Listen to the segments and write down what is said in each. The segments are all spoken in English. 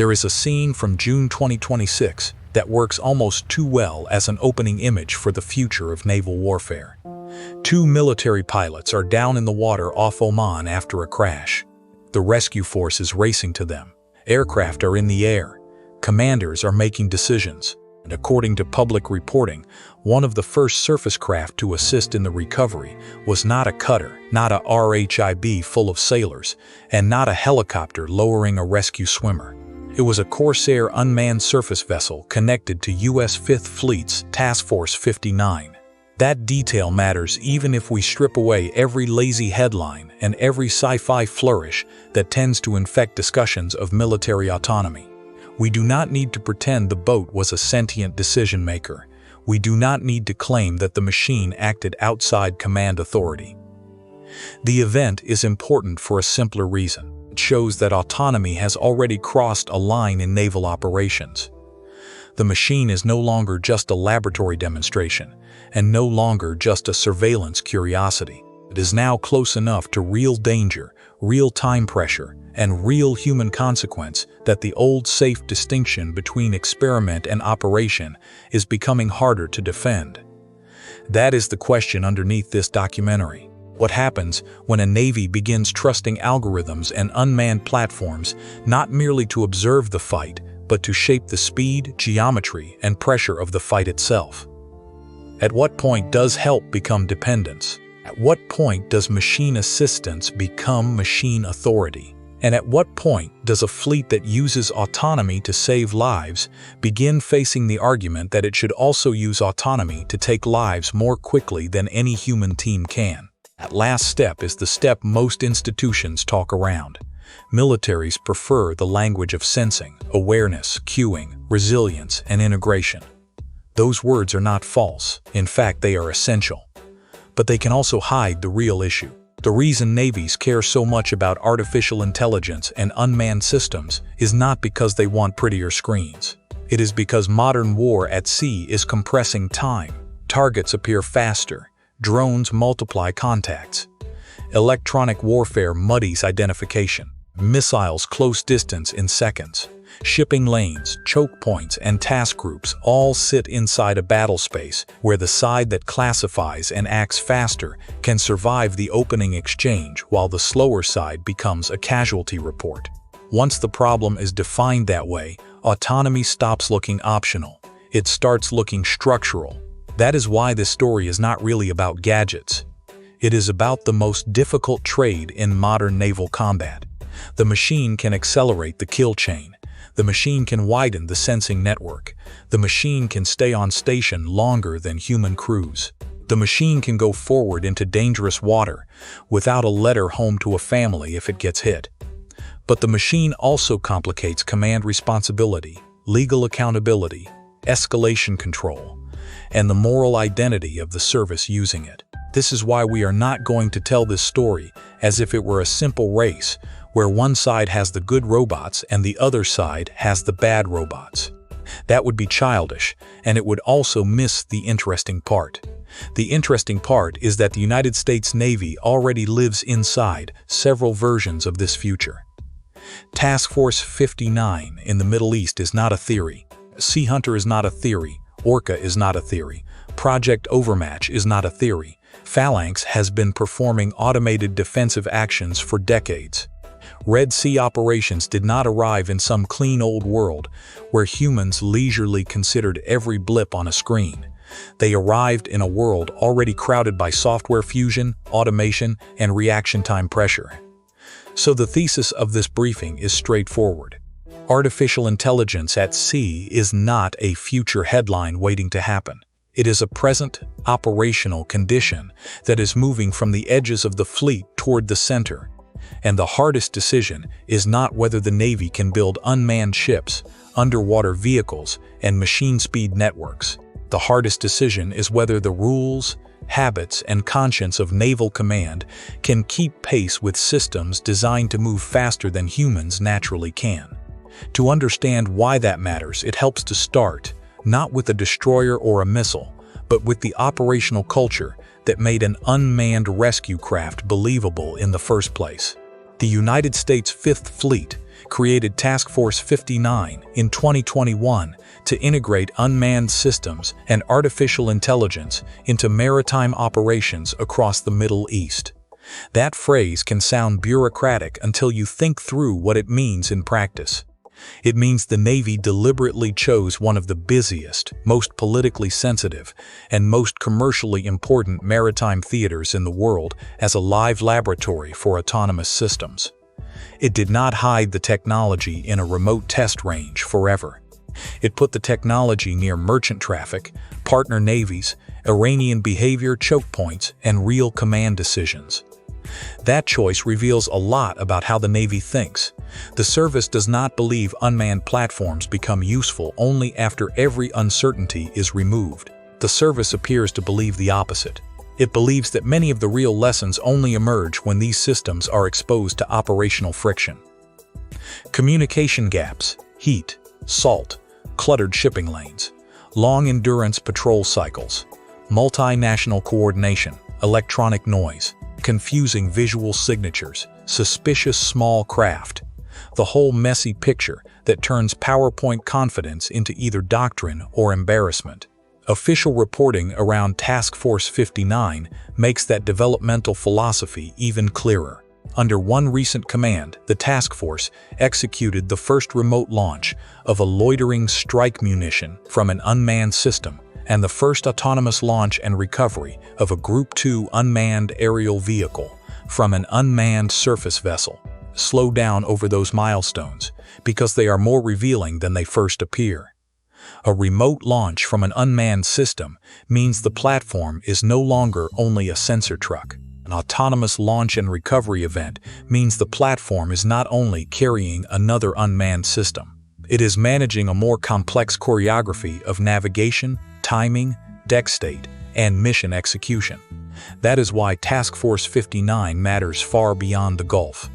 There is a scene from June 2026 that works almost too well as an opening image for the future of naval warfare. Two military pilots are down in the water off Oman after a crash. The rescue force is racing to them. Aircraft are in the air. Commanders are making decisions. And according to public reporting, one of the first surface craft to assist in the recovery was not a cutter, not a RHIB full of sailors, and not a helicopter lowering a rescue swimmer. It was a Corsair unmanned surface vessel connected to U.S. 5th Fleet's Task Force 59. That detail matters even if we strip away every lazy headline and every sci-fi flourish that tends to infect discussions of military autonomy. We do not need to pretend the boat was a sentient decision-maker. We do not need to claim that the machine acted outside command authority. The event is important for a simpler reason. It shows that autonomy has already crossed a line in naval operations. The machine is no longer just a laboratory demonstration, and no longer just a surveillance curiosity. It is now close enough to real danger, real time pressure, and real human consequence that the old safe distinction between experiment and operation is becoming harder to defend. That is the question underneath this documentary. What happens when a Navy begins trusting algorithms and unmanned platforms not merely to observe the fight, but to shape the speed, geometry, and pressure of the fight itself? At what point does help become dependence? At what point does machine assistance become machine authority? And at what point does a fleet that uses autonomy to save lives begin facing the argument that it should also use autonomy to take lives more quickly than any human team can? That last step is the step most institutions talk around. Militaries prefer the language of sensing, awareness, cueing, resilience, and integration. Those words are not false. In fact, they are essential. But they can also hide the real issue. The reason navies care so much about artificial intelligence and unmanned systems is not because they want prettier screens. It is because modern war at sea is compressing time. Targets appear faster. Drones multiply contacts. Electronic warfare muddies identification. Missiles close distance in seconds. Shipping lanes, choke points, and task groups all sit inside a battle space where the side that classifies and acts faster can survive the opening exchange while the slower side becomes a casualty report. Once the problem is defined that way, autonomy stops looking optional. It starts looking structural. That is why this story is not really about gadgets. It is about the most difficult trade in modern naval combat. The machine can accelerate the kill chain. The machine can widen the sensing network. The machine can stay on station longer than human crews. The machine can go forward into dangerous water without a letter home to a family if it gets hit. But the machine also complicates command responsibility, legal accountability, escalation control, and the moral identity of the service using it. This is why we are not going to tell this story as if it were a simple race where one side has the good robots and the other side has the bad robots. That would be childish, and it would also miss the interesting part. The interesting part is that the United States Navy already lives inside several versions of this future. Task Force 59 in the Middle East is not a theory. Sea Hunter is not a theory. Orca is not a theory. Project Overmatch is not a theory. Phalanx has been performing automated defensive actions for decades. Red Sea operations did not arrive in some clean old world where humans leisurely considered every blip on a screen. They arrived in a world already crowded by software fusion, automation, and reaction time pressure. So the thesis of this briefing is straightforward. Artificial intelligence at sea is not a future headline waiting to happen. It is a present, operational condition that is moving from the edges of the fleet toward the center. And the hardest decision is not whether the Navy can build unmanned ships, underwater vehicles, and machine speed networks. The hardest decision is whether the rules, habits, and conscience of naval command can keep pace with systems designed to move faster than humans naturally can. To understand why that matters, it helps to start, not with a destroyer or a missile, but with the operational culture that made an unmanned rescue craft believable in the first place. The United States 5th Fleet created Task Force 59 in 2021 to integrate unmanned systems and artificial intelligence into maritime operations across the Middle East. That phrase can sound bureaucratic until you think through what it means in practice. It means the Navy deliberately chose one of the busiest, most politically sensitive, and most commercially important maritime theaters in the world as a live laboratory for autonomous systems. It did not hide the technology in a remote test range forever. It put the technology near merchant traffic, partner navies, Iranian behavior choke points, and real command decisions. That choice reveals a lot about how the Navy thinks. The service does not believe unmanned platforms become useful only after every uncertainty is removed. The service appears to believe the opposite. It believes that many of the real lessons only emerge when these systems are exposed to operational friction. Communication gaps, heat, salt, cluttered shipping lanes, long-endurance patrol cycles, multinational coordination, electronic noise, confusing visual signatures, suspicious small craft. The whole messy picture that turns PowerPoint confidence into either doctrine or embarrassment. Official reporting around Task Force 59 makes that developmental philosophy even clearer. Under one recent command, the task force executed the first remote launch of a loitering strike munition from an unmanned system and the first autonomous launch and recovery of a Group 2 unmanned aerial vehicle from an unmanned surface vessel. Slow down over those milestones because they are more revealing than they first appear. A remote launch from an unmanned system means the platform is no longer only a sensor truck. An autonomous launch and recovery event means the platform is not only carrying another unmanned system. It is managing a more complex choreography of navigation, timing, deck state, and mission execution. That is why Task Force 59 matters far beyond the Gulf.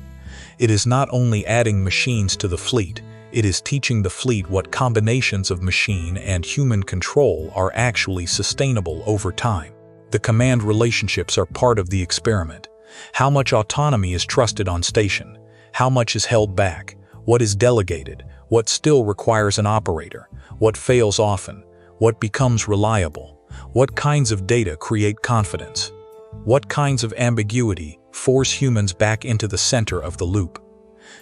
It is not only adding machines to the fleet, it is teaching the fleet what combinations of machine and human control are actually sustainable over time. The command relationships are part of the experiment. How much autonomy is trusted on station? How much is held back? What is delegated? What still requires an operator? What fails often? What becomes reliable? What kinds of data create confidence? What kinds of ambiguity force humans back into the center of the loop?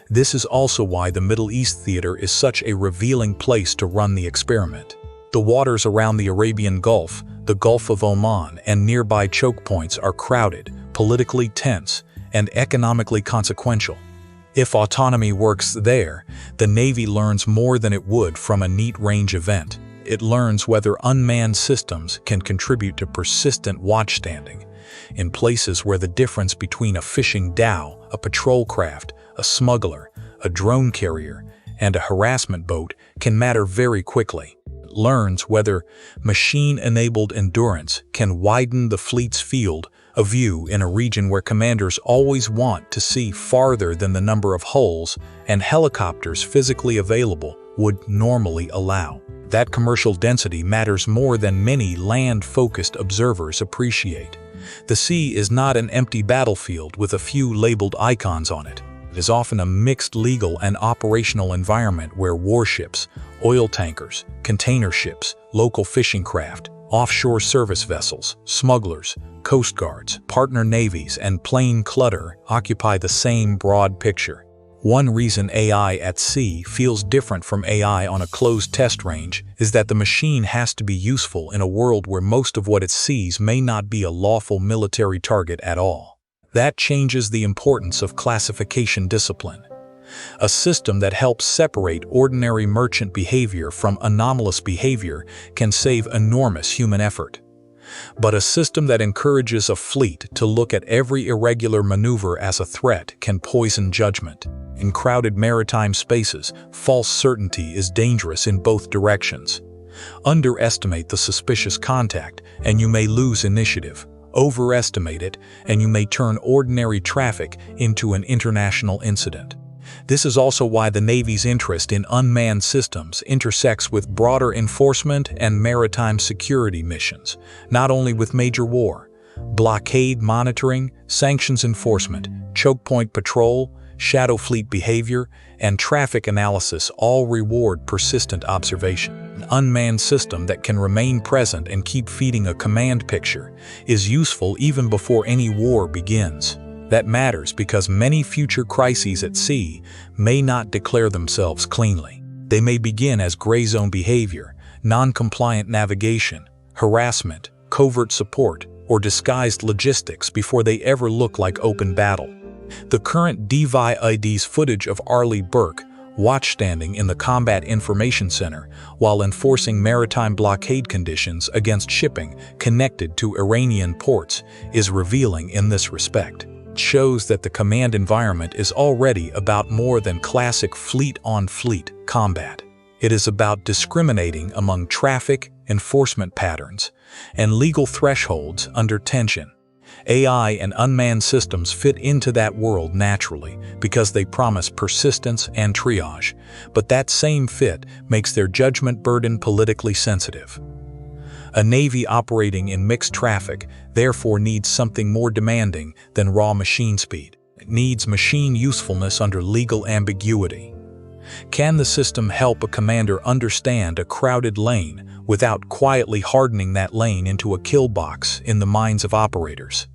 This is also why the Middle East theater is such a revealing place to run the experiment. The waters around the Arabian Gulf, the Gulf of Oman, and nearby choke points are crowded, politically tense, and economically consequential. If autonomy works there, the Navy learns more than it would from a neat range event. It learns whether unmanned systems can contribute to persistent watchstanding in places where the difference between a fishing dhow, a patrol craft, a smuggler, a drone carrier, and a harassment boat can matter very quickly. It learns whether machine-enabled endurance can widen the fleet's field of view in a region where commanders always want to see farther than the number of hulls and helicopters physically available would normally allow. That commercial density matters more than many land-focused observers appreciate. The sea is not an empty battlefield with a few labeled icons on it. It is often a mixed legal and operational environment where warships, oil tankers, container ships, local fishing craft, offshore service vessels, smugglers, coast guards, partner navies, and plane clutter occupy the same broad picture. One reason AI at sea feels different from AI on a closed test range is that the machine has to be useful in a world where most of what it sees may not be a lawful military target at all. That changes the importance of classification discipline. A system that helps separate ordinary merchant behavior from anomalous behavior can save enormous human effort. But a system that encourages a fleet to look at every irregular maneuver as a threat can poison judgment. In crowded maritime spaces, false certainty is dangerous in both directions. Underestimate the suspicious contact, and you may lose initiative. Overestimate it, and you may turn ordinary traffic into an international incident. This is also why the Navy's interest in unmanned systems intersects with broader enforcement and maritime security missions, not only with major war. Blockade monitoring, sanctions enforcement, choke point patrol, shadow fleet behavior, and traffic analysis all reward persistent observation. An unmanned system that can remain present and keep feeding a command picture is useful even before any war begins. That matters because many future crises at sea may not declare themselves cleanly. They may begin as gray zone behavior, non-compliant navigation, harassment, covert support, or disguised logistics before they ever look like open battle. The current DVID's footage of Arleigh Burke watchstanding in the Combat Information Center while enforcing maritime blockade conditions against shipping connected to Iranian ports is revealing in this respect. It shows that the command environment is already about more than classic fleet-on-fleet combat. It is about discriminating among traffic, enforcement patterns, and legal thresholds under tension. AI and unmanned systems fit into that world naturally because they promise persistence and triage, but that same fit makes their judgment burden politically sensitive. A Navy operating in mixed traffic therefore needs something more demanding than raw machine speed. It needs machine usefulness under legal ambiguity. Can the system help a commander understand a crowded lane without quietly hardening that lane into a kill box in the minds of operators?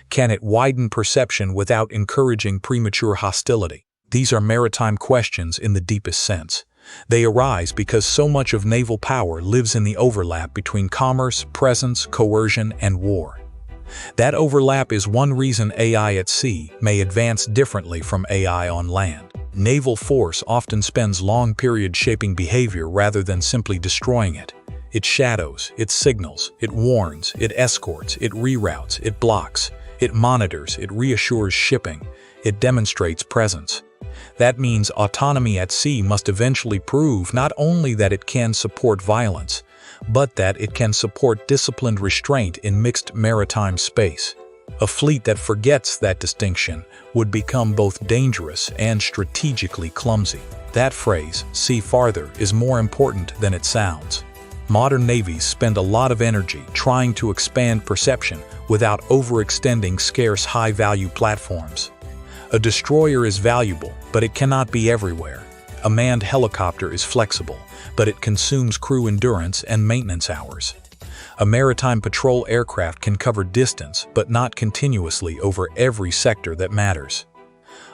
Can it widen perception without encouraging premature hostility? These are maritime questions in the deepest sense. They arise because so much of naval power lives in the overlap between commerce, presence, coercion, and war. That overlap is one reason AI at sea may advance differently from AI on land. Naval force often spends long periods shaping behavior rather than simply destroying it. It shadows, it signals, it warns, it escorts, it reroutes, it blocks, it monitors, it reassures shipping, it demonstrates presence. That means autonomy at sea must eventually prove not only that it can support violence, but that it can support disciplined restraint in mixed maritime space. A fleet that forgets that distinction would become both dangerous and strategically clumsy. That phrase, "see farther," is more important than it sounds. Modern navies spend a lot of energy trying to expand perception without overextending scarce high-value platforms. A destroyer is valuable, but it cannot be everywhere. A manned helicopter is flexible, but it consumes crew endurance and maintenance hours. A maritime patrol aircraft can cover distance, but not continuously over every sector that matters.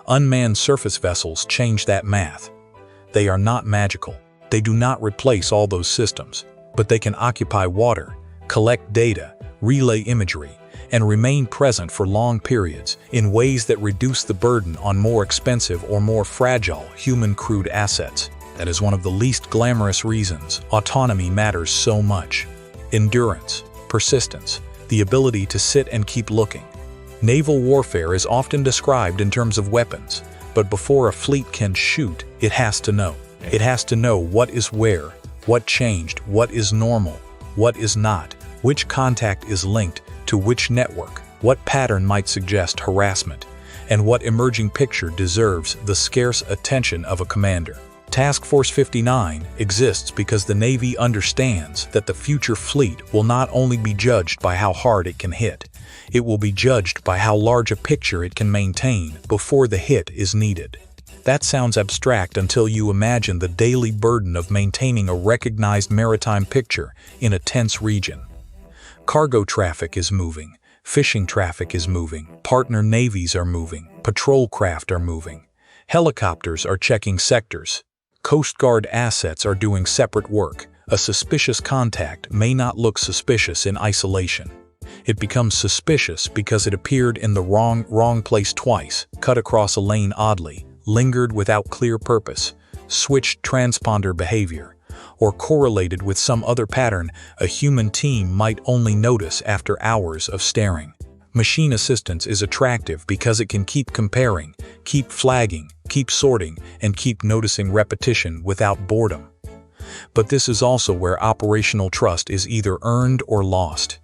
Unmanned surface vessels change that math. They are not magical. They do not replace all those systems, but they can occupy water, collect data, relay imagery, and remain present for long periods in ways that reduce the burden on more expensive or more fragile human-crewed assets. That is one of the least glamorous reasons autonomy matters so much. Endurance, persistence, the ability to sit and keep looking. Naval warfare is often described in terms of weapons, but before a fleet can shoot, it has to know. It has to know what is where, what changed, what is normal, what is not, which contact is linked to which network, what pattern might suggest harassment, and what emerging picture deserves the scarce attention of a commander. Task Force 59 exists because the Navy understands that the future fleet will not only be judged by how hard it can hit, it will be judged by how large a picture it can maintain before the hit is needed. That sounds abstract until you imagine the daily burden of maintaining a recognized maritime picture in a tense region. Cargo traffic is moving, fishing traffic is moving, partner navies are moving, patrol craft are moving, helicopters are checking sectors. Coast Guard assets are doing separate work. A suspicious contact may not look suspicious in isolation. It becomes suspicious because it appeared in the wrong place twice, cut across a lane oddly, lingered without clear purpose, switched transponder behavior, or correlated with some other pattern a human team might only notice after hours of staring. Machine assistance is attractive because it can keep comparing, keep flagging, keep sorting, and keep noticing repetition without boredom. But this is also where operational trust is either earned or lost.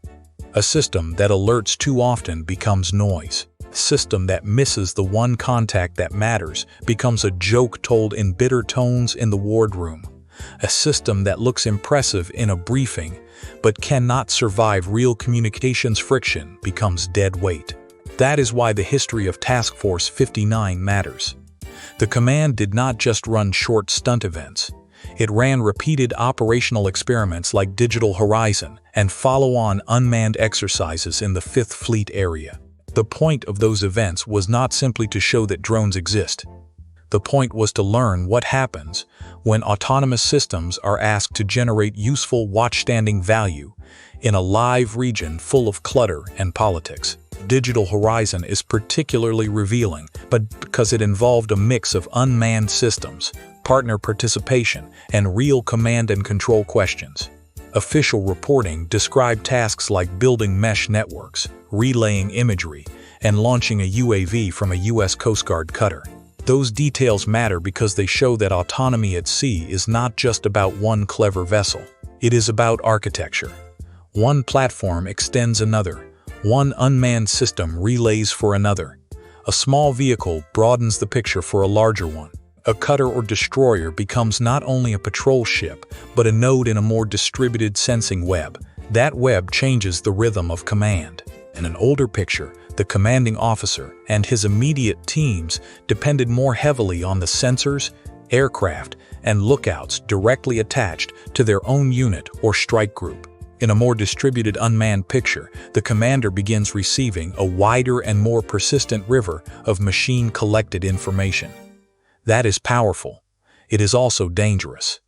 A system that alerts too often becomes noise. A system that misses the one contact that matters becomes a joke told in bitter tones in the wardroom. A system that looks impressive in a briefing but cannot survive real communications friction becomes dead weight. That is why the history of Task Force 59 matters. The command did not just run short stunt events. It ran repeated operational experiments like Digital Horizon and follow-on unmanned exercises in the 5th Fleet area. The point of those events was not simply to show that drones exist. The point was to learn what happens when autonomous systems are asked to generate useful watchstanding value in a live region full of clutter and politics. Digital Horizon is particularly revealing, but because it involved a mix of unmanned systems, partner participation, and real command and control questions. Official reporting described tasks like building mesh networks, relaying imagery, and launching a UAV from a U.S. Coast Guard cutter. Those details matter because they show that autonomy at sea is not just about one clever vessel. It is about architecture. One platform extends another. One unmanned system relays for another. A small vehicle broadens the picture for a larger one. A cutter or destroyer becomes not only a patrol ship, but a node in a more distributed sensing web. That web changes the rhythm of command. In an older picture, the commanding officer and his immediate teams depended more heavily on the sensors, aircraft, and lookouts directly attached to their own unit or strike group. In a more distributed unmanned picture, the commander begins receiving a wider and more persistent river of machine-collected information. That is powerful. It is also dangerous.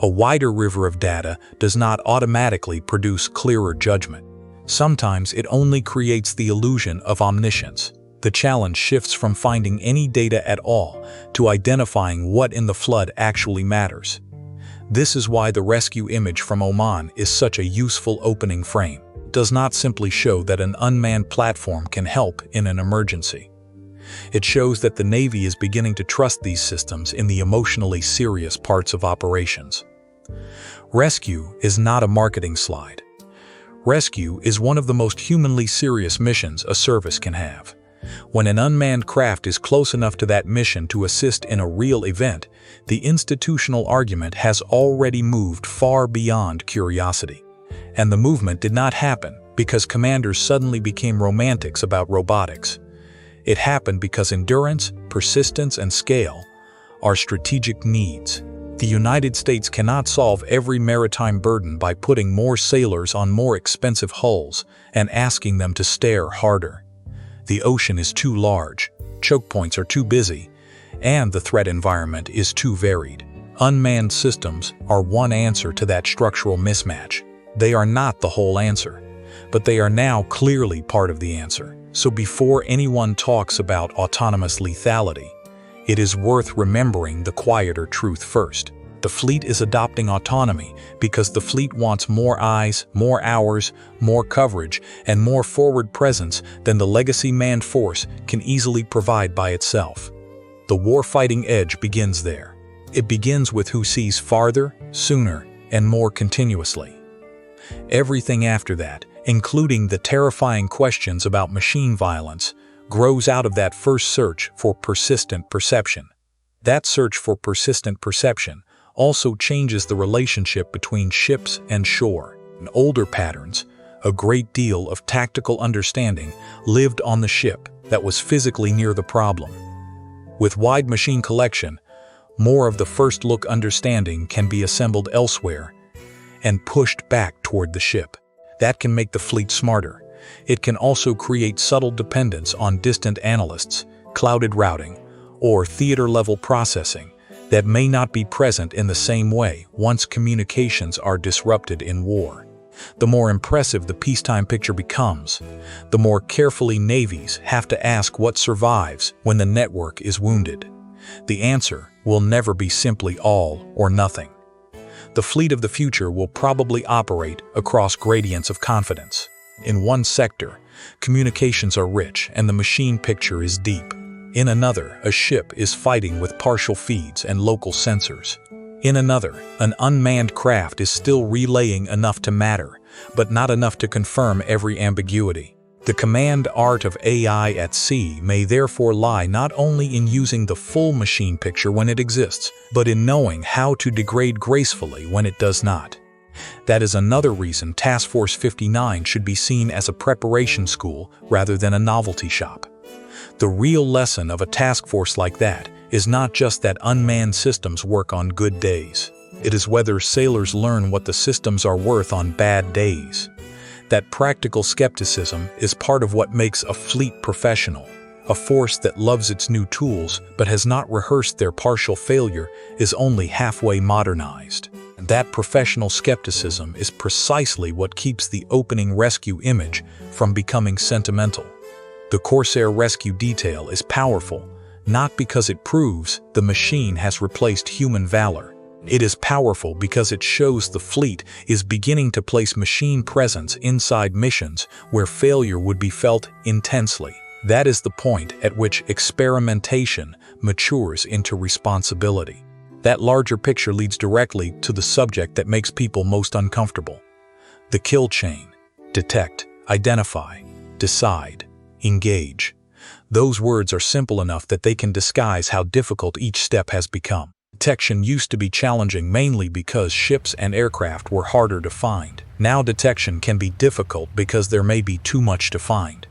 A wider river of data does not automatically produce clearer judgment. Sometimes it only creates the illusion of omniscience. The challenge shifts from finding any data at all to identifying what in the flood actually matters. This is why the rescue image from Oman is such a useful opening frame. It does not simply show that an unmanned platform can help in an emergency. It shows that the Navy is beginning to trust these systems in the emotionally serious parts of operations. Rescue is not a marketing slide. Rescue is one of the most humanly serious missions a service can have. When an unmanned craft is close enough to that mission to assist in a real event, the institutional argument has already moved far beyond curiosity. And the movement did not happen because commanders suddenly became romantics about robotics. It happened because endurance, persistence, and scale are strategic needs. The United States cannot solve every maritime burden by putting more sailors on more expensive hulls and asking them to stare harder. The ocean is too large, choke points are too busy, and the threat environment is too varied. Unmanned systems are one answer to that structural mismatch. They are not the whole answer, but they are now clearly part of the answer. So before anyone talks about autonomous lethality, it is worth remembering the quieter truth first. The fleet is adopting autonomy because the fleet wants more eyes, more hours, more coverage, and more forward presence than the legacy manned force can easily provide by itself. The warfighting edge begins there. It begins with who sees farther, sooner, and more continuously. Everything after that, including the terrifying questions about machine violence, grows out of that first search for persistent perception. That search for persistent perception also changes the relationship between ships and shore. In older patterns, a great deal of tactical understanding lived on the ship that was physically near the problem. With wide machine collection, more of the first-look understanding can be assembled elsewhere and pushed back toward the ship. That can make the fleet smarter. It can also create subtle dependence on distant analysts, clouded routing, or theater-level processing that may not be present in the same way once communications are disrupted in war. The more impressive the peacetime picture becomes, the more carefully navies have to ask what survives when the network is wounded. The answer will never be simply all or nothing. The fleet of the future will probably operate across gradients of confidence. In one sector, communications are rich and the machine picture is deep. In another, a ship is fighting with partial feeds and local sensors. In another, an unmanned craft is still relaying enough to matter, but not enough to confirm every ambiguity. The command art of AI at sea may therefore lie not only in using the full machine picture when it exists, but in knowing how to degrade gracefully when it does not. That is another reason Task Force 59 should be seen as a preparation school rather than a novelty shop. The real lesson of a task force like that is not just that unmanned systems work on good days. It is whether sailors learn what the systems are worth on bad days. That practical skepticism is part of what makes a fleet professional. A force that loves its new tools but has not rehearsed their partial failure is only halfway modernized. And that professional skepticism is precisely what keeps the opening rescue image from becoming sentimental. The Corsair rescue detail is powerful, not because it proves the machine has replaced human valor. It is powerful because it shows the fleet is beginning to place machine presence inside missions where failure would be felt intensely. That is the point at which experimentation matures into responsibility. That larger picture leads directly to the subject that makes people most uncomfortable. The kill chain. Detect, identify, decide, engage. Those words are simple enough that they can disguise how difficult each step has become. Detection used to be challenging mainly because ships and aircraft were harder to find. Now detection can be difficult because there may be too much to find.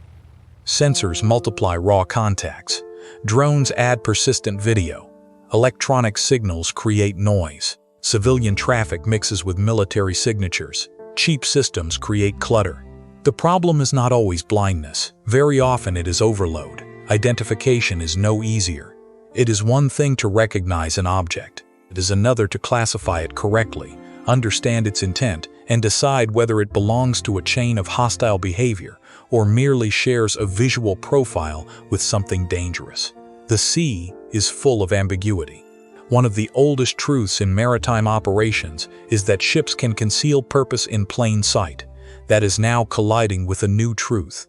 Sensors multiply raw contacts. Drones add persistent video. Electronic signals create noise. Civilian traffic mixes with military signatures. Cheap systems create clutter. The problem is not always blindness. Very often it is overload. Identification is no easier. It is one thing to recognize an object. It is another to classify it correctly, understand its intent, and decide whether it belongs to a chain of hostile behavior or merely shares a visual profile with something dangerous. The sea is full of ambiguity. One of the oldest truths in maritime operations is that ships can conceal purpose in plain sight. That is now colliding with a new truth.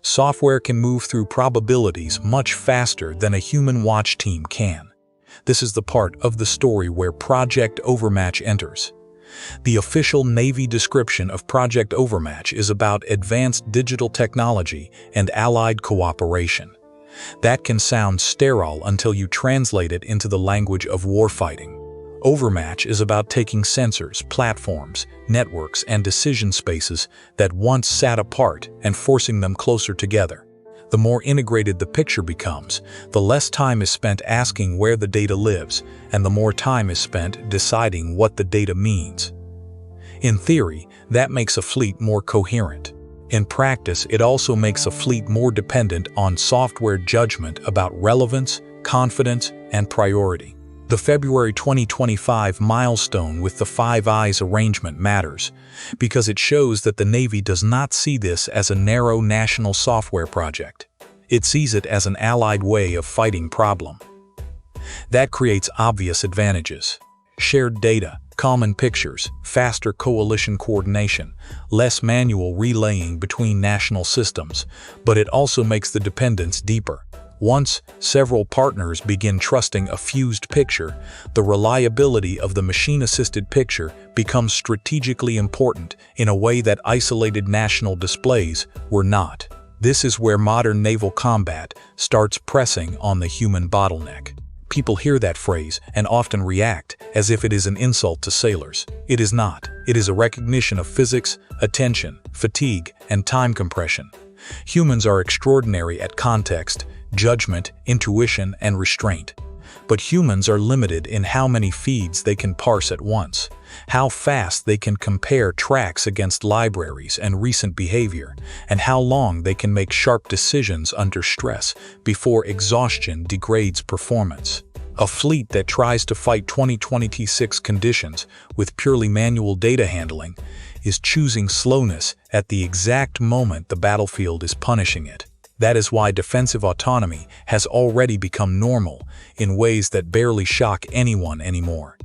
Software can move through probabilities much faster than a human watch team can. This is the part of the story where Project Overmatch enters. The official Navy description of Project Overmatch is about advanced digital technology and allied cooperation. That can sound sterile until you translate it into the language of warfighting. Overmatch is about taking sensors, platforms, networks, and decision spaces that once sat apart and forcing them closer together. The more integrated the picture becomes, the less time is spent asking where the data lives, and the more time is spent deciding what the data means. In theory, that makes a fleet more coherent. In practice, it also makes a fleet more dependent on software judgment about relevance, confidence, and priority. The February 2025 milestone with the Five Eyes arrangement matters because it shows that the Navy does not see this as a narrow national software project. It sees it as an allied way of fighting problem. That creates obvious advantages. Shared data, common pictures, faster coalition coordination, less manual relaying between national systems, but it also makes the dependence deeper. Once several partners begin trusting a fused picture, the reliability of the machine-assisted picture becomes strategically important in a way that isolated national displays were not. This is where modern naval combat starts pressing on the human bottleneck. People hear that phrase and often react as if it is an insult to sailors. It is not. It is a recognition of physics, attention, fatigue, and time compression. Humans are extraordinary at context, judgment, intuition, and restraint. But humans are limited in how many feeds they can parse at once, how fast they can compare tracks against libraries and recent behavior, and how long they can make sharp decisions under stress before exhaustion degrades performance. A fleet that tries to fight 2026 conditions with purely manual data handling is choosing slowness at the exact moment the battlefield is punishing it. That is why defensive autonomy has already become normal in ways that barely shock anyone anymore.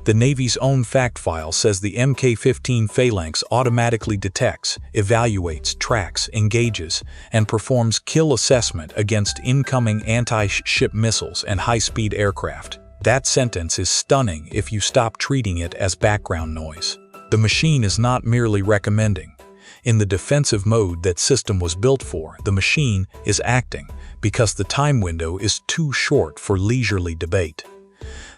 The Navy's own fact file says the Mk-15 Phalanx automatically detects, evaluates, tracks, engages, and performs kill assessment against incoming anti-ship missiles and high-speed aircraft. That sentence is stunning if you stop treating it as background noise. The machine is not merely recommending. In the defensive mode that system was built for, the machine is acting because the time window is too short for leisurely debate.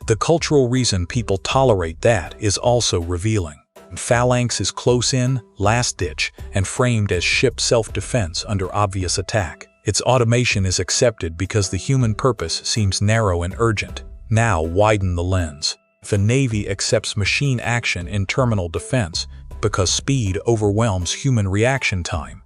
The cultural reason people tolerate that is also revealing. Phalanx is close in, last-ditch, and framed as ship self-defense under obvious attack. Its automation is accepted because the human purpose seems narrow and urgent. Now widen the lens. If a Navy accepts machine action in terminal defense because speed overwhelms human reaction time,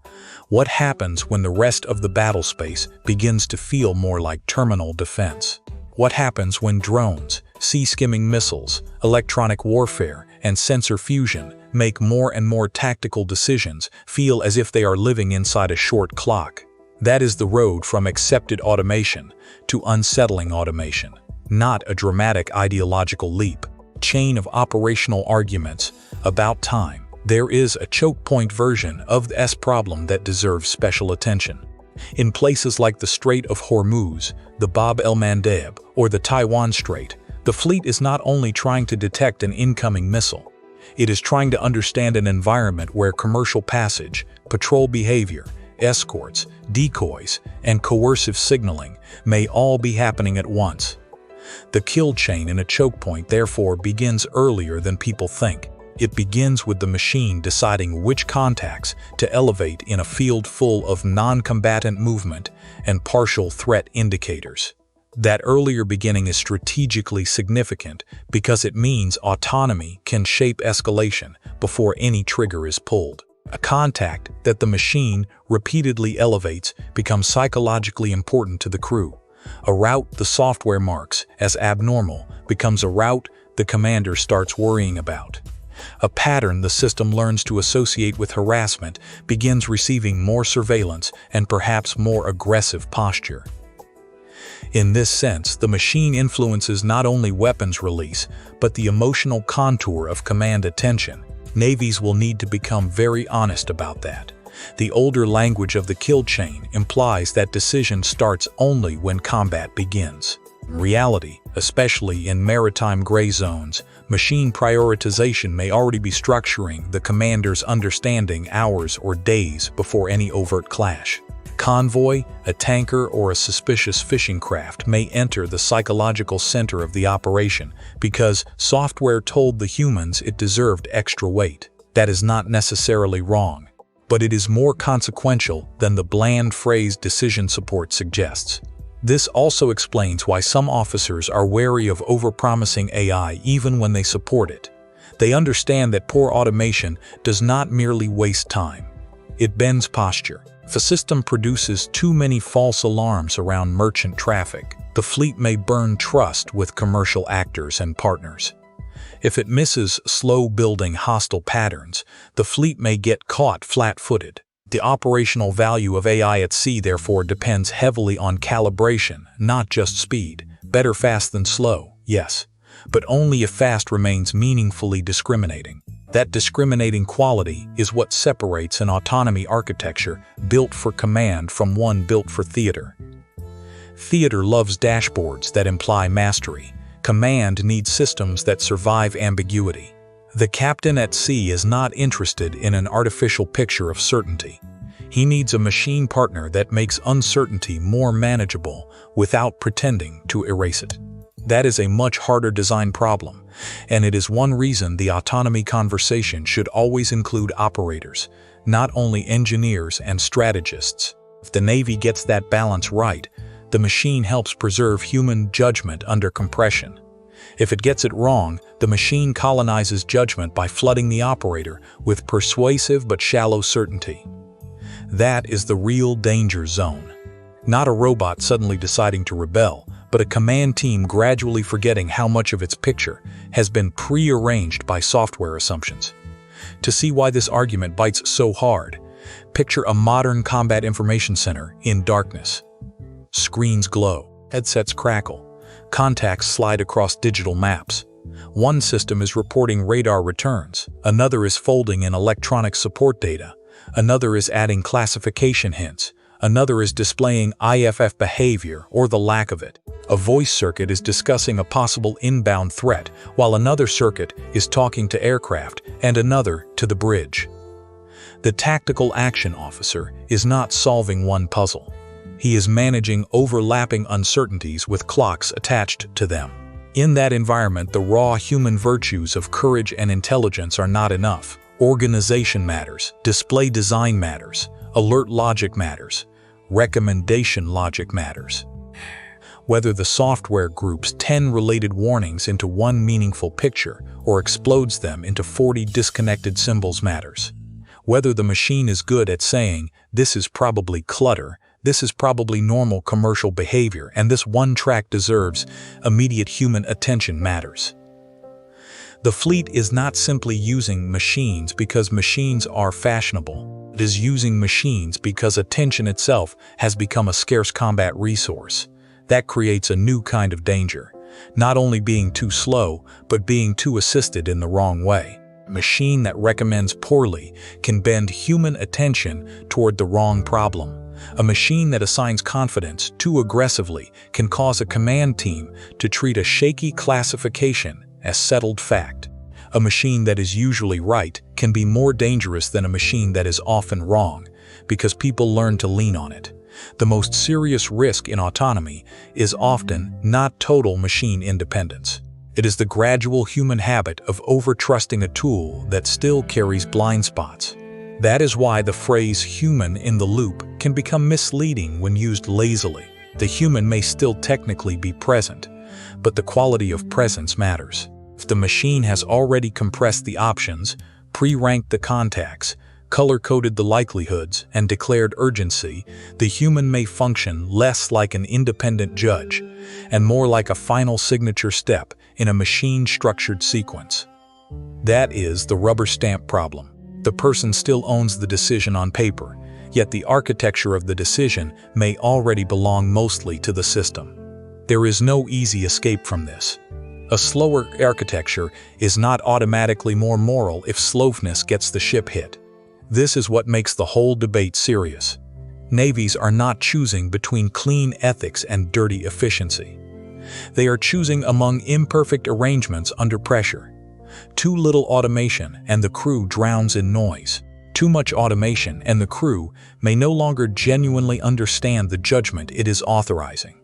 what happens when the rest of the battle space begins to feel more like terminal defense? What happens when drones, sea-skimming missiles, electronic warfare, and sensor fusion make more and more tactical decisions feel as if they are living inside a short clock? That is the road from accepted automation to unsettling automation, not a dramatic ideological leap. Chain of operational arguments about time. There is a choke point version of the S problem that deserves special attention. In places like the Strait of Hormuz, the Bab el-Mandeb, or the Taiwan Strait, the fleet is not only trying to detect an incoming missile, it is trying to understand an environment where commercial passage, patrol behavior, escorts, decoys, and coercive signaling may all be happening at once. The kill chain in a choke point therefore begins earlier than people think. It begins with the machine deciding which contacts to elevate in a field full of non-combatant movement and partial threat indicators. That earlier beginning is strategically significant because it means autonomy can shape escalation before any trigger is pulled. A contact that the machine repeatedly elevates becomes psychologically important to the crew. A route the software marks as abnormal becomes a route the commander starts worrying about. A pattern the system learns to associate with harassment begins receiving more surveillance and perhaps more aggressive posture. In this sense, the machine influences not only weapons release, but the emotional contour of command attention. Navies will need to become very honest about that. The older language of the kill chain implies that decision starts only when combat begins. In reality, especially in maritime gray zones, machine prioritization may already be structuring the commander's understanding hours or days before any overt clash. Convoy, a tanker, or a suspicious fishing craft may enter the psychological center of the operation because software told the humans it deserved extra weight. That is not necessarily wrong, but it is more consequential than the bland phrase decision support suggests. This also explains why some officers are wary of overpromising AI even when they support it. They understand that poor automation does not merely waste time. It bends posture. If a system produces too many false alarms around merchant traffic, the fleet may burn trust with commercial actors and partners. If it misses slow-building hostile patterns, the fleet may get caught flat-footed. The operational value of AI at sea therefore depends heavily on calibration, not just speed. Better fast than slow, yes, but only if fast remains meaningfully discriminating. That discriminating quality is what separates an autonomy architecture built for command from one built for theater. Theater loves dashboards that imply mastery. Command needs systems that survive ambiguity. The captain at sea is not interested in an artificial picture of certainty. He needs a machine partner that makes uncertainty more manageable without pretending to erase it. That is a much harder design problem, and it is one reason the autonomy conversation should always include operators, not only engineers and strategists. If the Navy gets that balance right, the machine helps preserve human judgment under compression. If it gets it wrong, the machine colonizes judgment by flooding the operator with persuasive but shallow certainty. That is the real danger zone. Not a robot suddenly deciding to rebel, but a command team gradually forgetting how much of its picture has been pre-arranged by software assumptions. To see why this argument bites so hard, picture a modern combat information center in darkness. Screens glow, headsets crackle, contacts slide across digital maps. One system is reporting radar returns, another is folding in electronic support data, another is adding classification hints, another is displaying IFF behavior or the lack of it. A voice circuit is discussing a possible inbound threat, while another circuit is talking to aircraft and another to the bridge. The tactical action officer is not solving one puzzle. He is managing overlapping uncertainties with clocks attached to them. In that environment, the raw human virtues of courage and intelligence are not enough. Organization matters, display design matters, alert logic matters. recommendation logic matters. Whether the software groups 10 related warnings into one meaningful picture or explodes them into 40 disconnected symbols matters. Whether the machine is good at saying, "This is probably clutter, this is probably normal commercial behavior, and this one track deserves immediate human attention" matters. The fleet is not simply using machines because machines are fashionable. It is using machines because attention itself has become a scarce combat resource. That creates a new kind of danger, not only being too slow, but being too assisted in the wrong way. A machine that recommends poorly can bend human attention toward the wrong problem. A machine that assigns confidence too aggressively can cause a command team to treat a shaky classification as settled fact. A machine that is usually right can be more dangerous than a machine that is often wrong, because people learn to lean on it. The most serious risk in autonomy is often not total machine independence. It is the gradual human habit of over-trusting a tool that still carries blind spots. That is why the phrase "human in the loop" can become misleading when used lazily. The human may still technically be present, but the quality of presence matters. If the machine has already compressed the options, pre-ranked the contacts, color-coded the likelihoods, and declared urgency, the human may function less like an independent judge and more like a final signature step in a machine-structured sequence. That is the rubber stamp problem. The person still owns the decision on paper, yet the architecture of the decision may already belong mostly to the system. There is no easy escape from this. A slower architecture is not automatically more moral if slowness gets the ship hit. This is what makes the whole debate serious. Navies are not choosing between clean ethics and dirty efficiency. They are choosing among imperfect arrangements under pressure. Too little automation and the crew drowns in noise. Too much automation and the crew may no longer genuinely understand the judgment it is authorizing.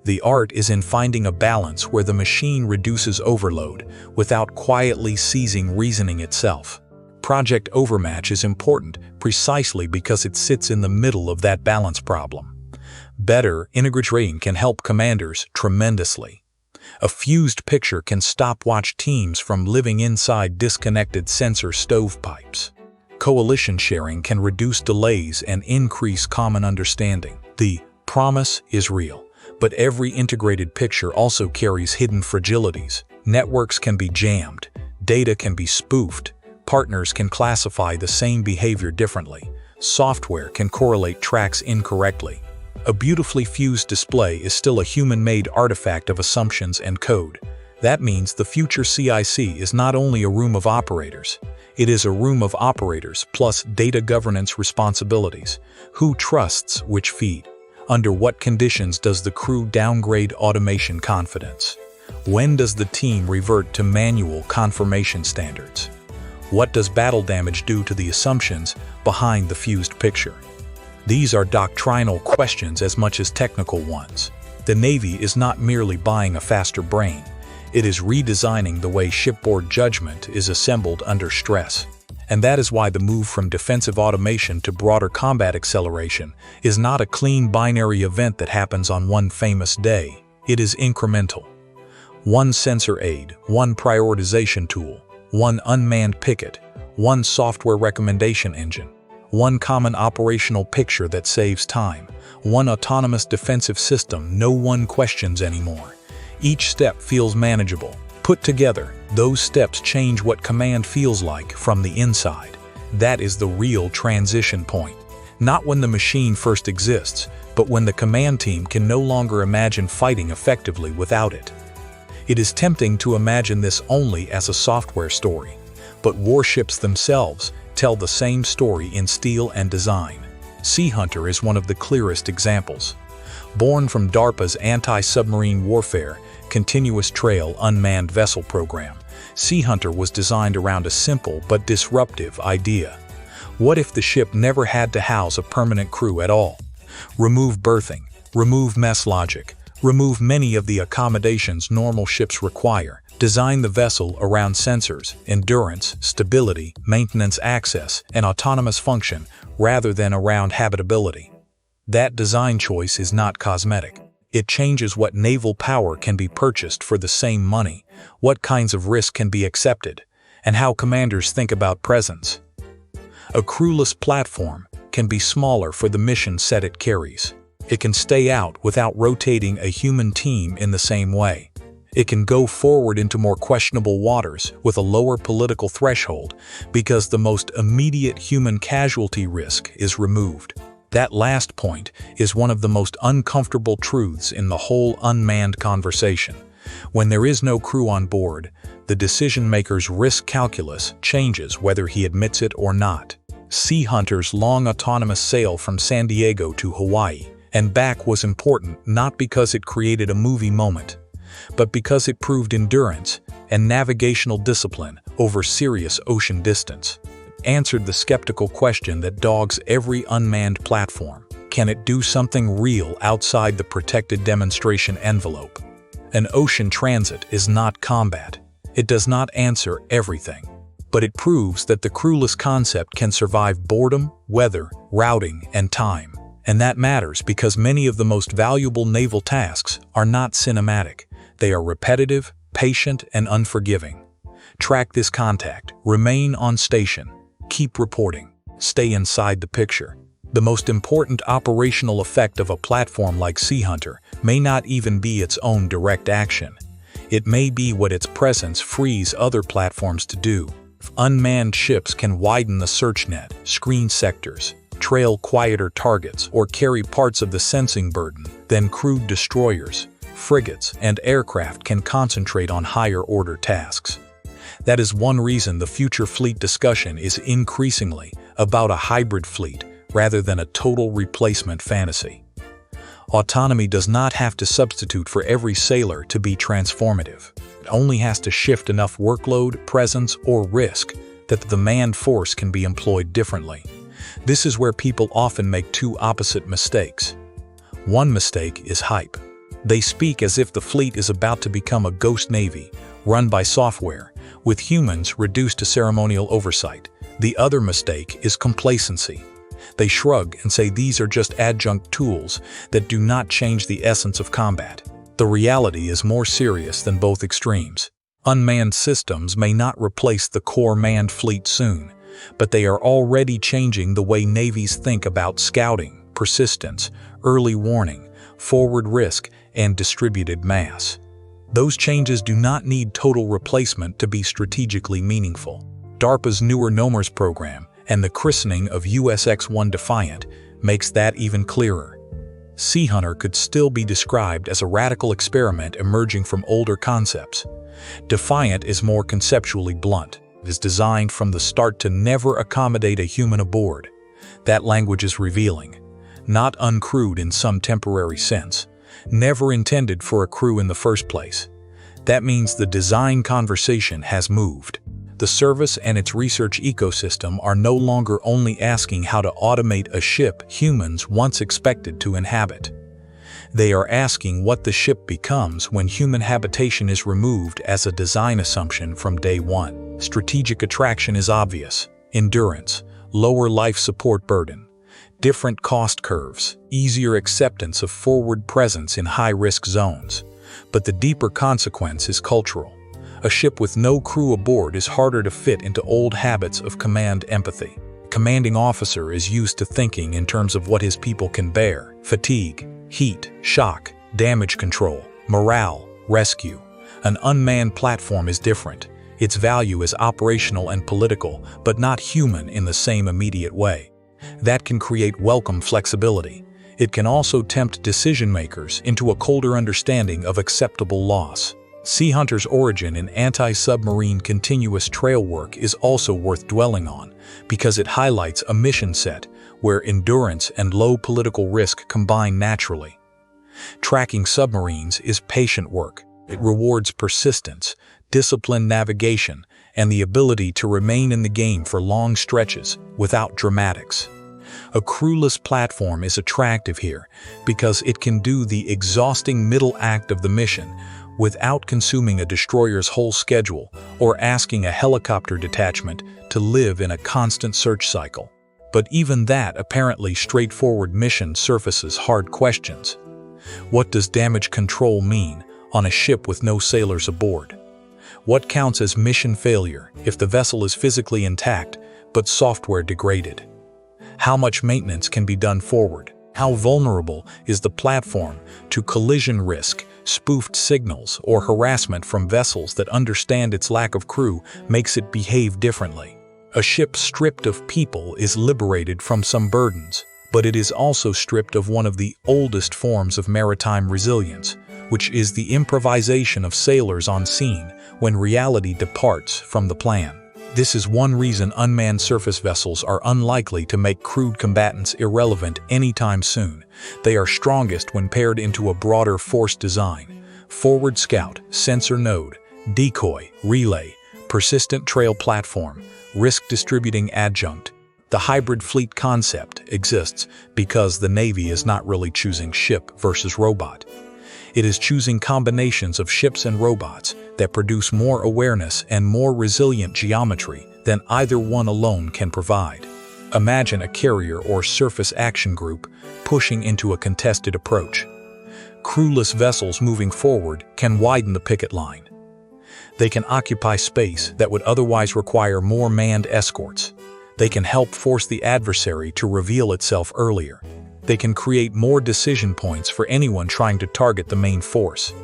The art is in finding a balance where the machine reduces overload without quietly seizing reasoning itself. Project Overmatch is important precisely because it sits in the middle of that balance problem. Better integrating can help commanders tremendously. A fused picture can stop watch teams from living inside disconnected sensor stovepipes. Coalition sharing can reduce delays and increase common understanding. The promise is real, but every integrated picture also carries hidden fragilities. Networks can be jammed, data can be spoofed, partners can classify the same behavior differently, software can correlate tracks incorrectly. A beautifully fused display is still a human-made artifact of assumptions and code. That means the future CIC is not only a room of operators, it is a room of operators plus data governance responsibilities. Who trusts which feed? Under what conditions does the crew downgrade automation confidence? When does the team revert to manual confirmation standards? What does battle damage do to the assumptions behind the fused picture? These are doctrinal questions as much as technical ones. The Navy is not merely buying a faster brain. It is redesigning the way shipboard judgment is assembled under stress. And that is why the move from defensive automation to broader combat acceleration is not a clean binary event that happens on one famous day. It is incremental. One sensor aid, one prioritization tool, one unmanned picket, one software recommendation engine, one common operational picture that saves time, one autonomous defensive system no one questions anymore. Each step feels manageable. Put together, those steps change what command feels like from the inside. That is the real transition point. Not when the machine first exists, but when the command team can no longer imagine fighting effectively without it. It is tempting to imagine this only as a software story, but warships themselves tell the same story in steel and design. Sea Hunter is one of the clearest examples. Born from DARPA's anti-submarine warfare continuous trail unmanned vessel program, Sea Hunter was designed around a simple but disruptive idea. What if the ship never had to house a permanent crew at all? Remove berthing, remove mess logic, remove many of the accommodations normal ships require. Design the vessel around sensors, endurance, stability, maintenance access, and autonomous function rather than around habitability. That design choice is not cosmetic. It changes what naval power can be purchased for the same money, what kinds of risk can be accepted, and how commanders think about presence. A crewless platform can be smaller for the mission set it carries. It can stay out without rotating a human team in the same way. It can go forward into more questionable waters with a lower political threshold because the most immediate human casualty risk is removed. That last point is one of the most uncomfortable truths in the whole unmanned conversation. When there is no crew on board, the decision-maker's risk calculus changes whether he admits it or not. Sea Hunter's long autonomous sail from San Diego to Hawaii and back was important not because it created a movie moment, but because it proved endurance and navigational discipline over serious ocean distance. It answered the skeptical question that dogs every unmanned platform. Can it do something real outside the protected demonstration envelope? An ocean transit is not combat. It does not answer everything. But it proves that the crewless concept can survive boredom, weather, routing, and time. And that matters because many of the most valuable naval tasks are not cinematic. They are repetitive, patient, and unforgiving. Track this contact, remain on station, keep reporting, stay inside the picture. The most important operational effect of a platform like Sea Hunter may not even be its own direct action. It may be what its presence frees other platforms to do. If unmanned ships can widen the search net, screen sectors, trail quieter targets, or carry parts of the sensing burden, then crewed destroyers, frigates, and aircraft can concentrate on higher-order tasks. That is one reason the future fleet discussion is increasingly about a hybrid fleet rather than a total replacement fantasy. Autonomy does not have to substitute for every sailor to be transformative. It only has to shift enough workload, presence, or risk that the manned force can be employed differently. This is where people often make two opposite mistakes. One mistake is hype. They speak as if the fleet is about to become a ghost navy, run by software, with humans reduced to ceremonial oversight. The other mistake is complacency. They shrug and say these are just adjunct tools that do not change the essence of combat. The reality is more serious than both extremes. Unmanned systems may not replace the core manned fleet soon, but they are already changing the way navies think about scouting, persistence, early warning, forward risk, and distributed mass. Those changes do not need total replacement to be strategically meaningful. DARPA's newer NOMERS program and the christening of USX-1 Defiant makes that even clearer. Sea Hunter could still be described as a radical experiment emerging from older concepts. Defiant is more conceptually blunt. It is designed from the start to never accommodate a human aboard. That language is revealing. Not uncrewed in some temporary sense. Never intended for a crew in the first place. That means the design conversation has moved. The service and its research ecosystem are no longer only asking how to automate a ship humans once expected to inhabit. They are asking what the ship becomes when human habitation is removed as a design assumption from day one. Strategic attraction is obvious. Endurance, lower life support burden, different cost curves, easier acceptance of forward presence in high-risk zones. But the deeper consequence is cultural. A ship with no crew aboard is harder to fit into old habits of command empathy. A commanding officer is used to thinking in terms of what his people can bear: fatigue, heat, shock, damage control, morale, rescue. An unmanned platform is different. Its value is operational and political, but not human in the same immediate way. That can create welcome flexibility. It can also tempt decision-makers into a colder understanding of acceptable loss. Sea Hunter's origin in anti-submarine continuous trail work is also worth dwelling on, because it highlights a mission set where endurance and low political risk combine naturally. Tracking submarines is patient work. It rewards persistence, disciplined navigation, and the ability to remain in the game for long stretches without dramatics. A crewless platform is attractive here because it can do the exhausting middle act of the mission without consuming a destroyer's whole schedule or asking a helicopter detachment to live in a constant search cycle. But even that apparently straightforward mission surfaces hard questions. What does damage control mean on a ship with no sailors aboard? What counts as mission failure if the vessel is physically intact but software degraded? How much maintenance can be done forward? How vulnerable is the platform to collision risk, spoofed signals, or harassment from vessels that understand its lack of crew makes it behave differently? A ship stripped of people is liberated from some burdens, but it is also stripped of one of the oldest forms of maritime resilience, which is the improvisation of sailors on scene when reality departs from the plan. This is one reason unmanned surface vessels are unlikely to make crewed combatants irrelevant anytime soon. They are strongest when paired into a broader force design: forward scout, sensor node, decoy, relay, persistent trail platform, risk-distributing adjunct. The hybrid fleet concept exists because the Navy is not really choosing ship versus robot. It is choosing combinations of ships and robots that produce more awareness and more resilient geometry than either one alone can provide. Imagine a carrier or surface action group pushing into a contested approach. Crewless vessels moving forward can widen the picket line. They can occupy space that would otherwise require more manned escorts. They can help force the adversary to reveal itself earlier. They can create more decision points for anyone trying to target the main force.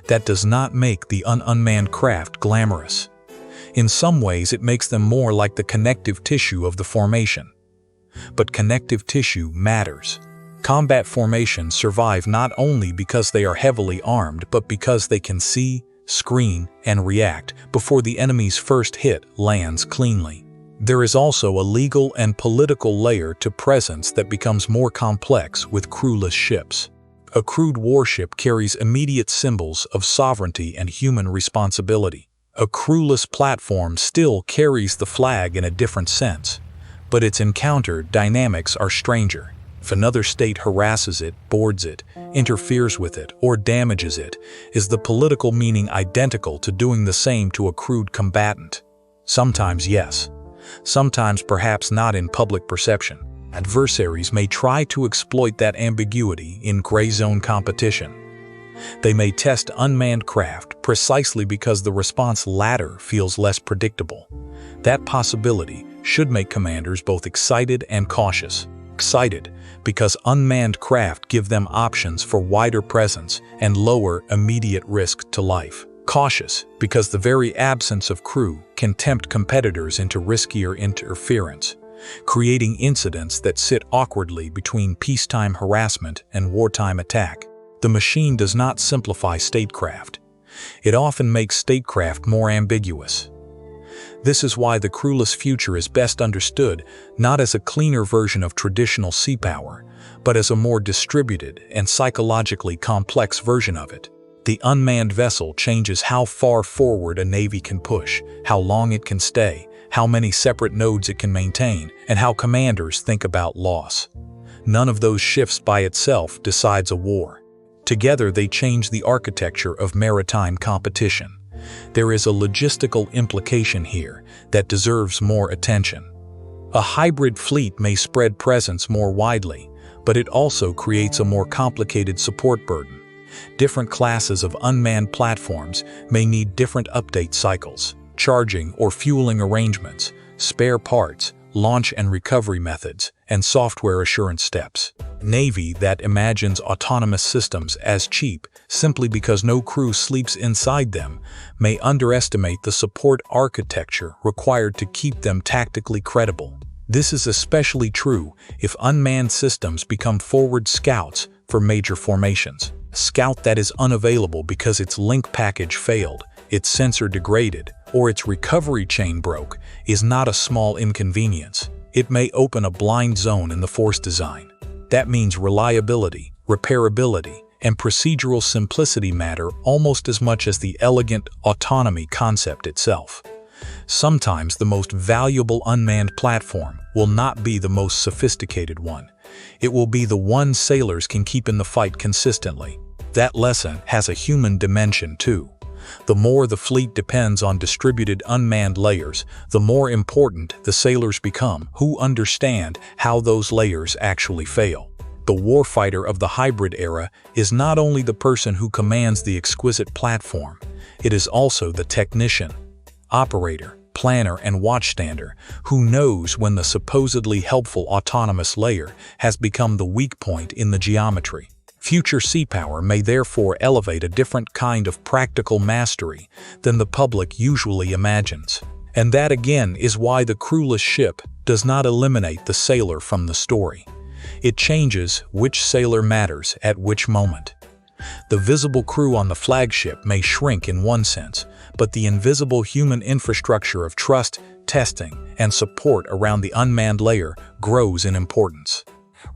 That does not make the unmanned craft glamorous. In some ways, it makes them more like the connective tissue of the formation. But connective tissue matters. Combat formations survive not only because they are heavily armed, but because they can see, screen, and react before the enemy's first hit lands cleanly. There is also a legal and political layer to presence that becomes more complex with crewless ships. A crewed warship carries immediate symbols of sovereignty and human responsibility. A crewless platform still carries the flag in a different sense, but its encounter dynamics are stranger. If another state harasses it, boards it, interferes with it, or damages it, is the political meaning identical to doing the same to a crewed combatant? Sometimes yes. Sometimes perhaps not in public perception. Adversaries may try to exploit that ambiguity in gray zone competition. They may test unmanned craft precisely because the response latter feels less predictable. That possibility should make commanders both excited and cautious. Excited because unmanned craft give them options for wider presence and lower immediate risk to life. Cautious because the very absence of crew can tempt competitors into riskier interference, creating incidents that sit awkwardly between peacetime harassment and wartime attack. The machine does not simplify statecraft. It often makes statecraft more ambiguous. This is why the crewless future is best understood not as a cleaner version of traditional sea power, but as a more distributed and psychologically complex version of it. The unmanned vessel changes how far forward a navy can push, how long it can stay, how many separate nodes it can maintain, and how commanders think about loss. None of those shifts by itself decides a war. Together they change the architecture of maritime competition. There is a logistical implication here that deserves more attention. A hybrid fleet may spread presence more widely, but it also creates a more complicated support burden. Different classes of unmanned platforms may need different update cycles, charging or fueling arrangements, spare parts, launch and recovery methods, and software assurance steps. Navy that imagines autonomous systems as cheap simply because no crew sleeps inside them may underestimate the support architecture required to keep them tactically credible. This is especially true if unmanned systems become forward scouts for major formations. A scout that is unavailable because its link package failed, its sensor degraded, or its recovery chain broke is not a small inconvenience. It may open a blind zone in the force design. That means reliability, repairability, and procedural simplicity matter almost as much as the elegant autonomy concept itself. Sometimes the most valuable unmanned platform will not be the most sophisticated one. It will be the one sailors can keep in the fight consistently. That lesson has a human dimension too. The more the fleet depends on distributed unmanned layers, the more important the sailors become who understand how those layers actually fail. The warfighter of the hybrid era is not only the person who commands the exquisite platform, it is also the technician, operator, planner, and watchstander who knows when the supposedly helpful autonomous layer has become the weak point in the geometry. Future sea power may therefore elevate a different kind of practical mastery than the public usually imagines. And that again is why the crewless ship does not eliminate the sailor from the story. It changes which sailor matters at which moment. The visible crew on the flagship may shrink in one sense, but the invisible human infrastructure of trust, testing, and support around the unmanned layer grows in importance.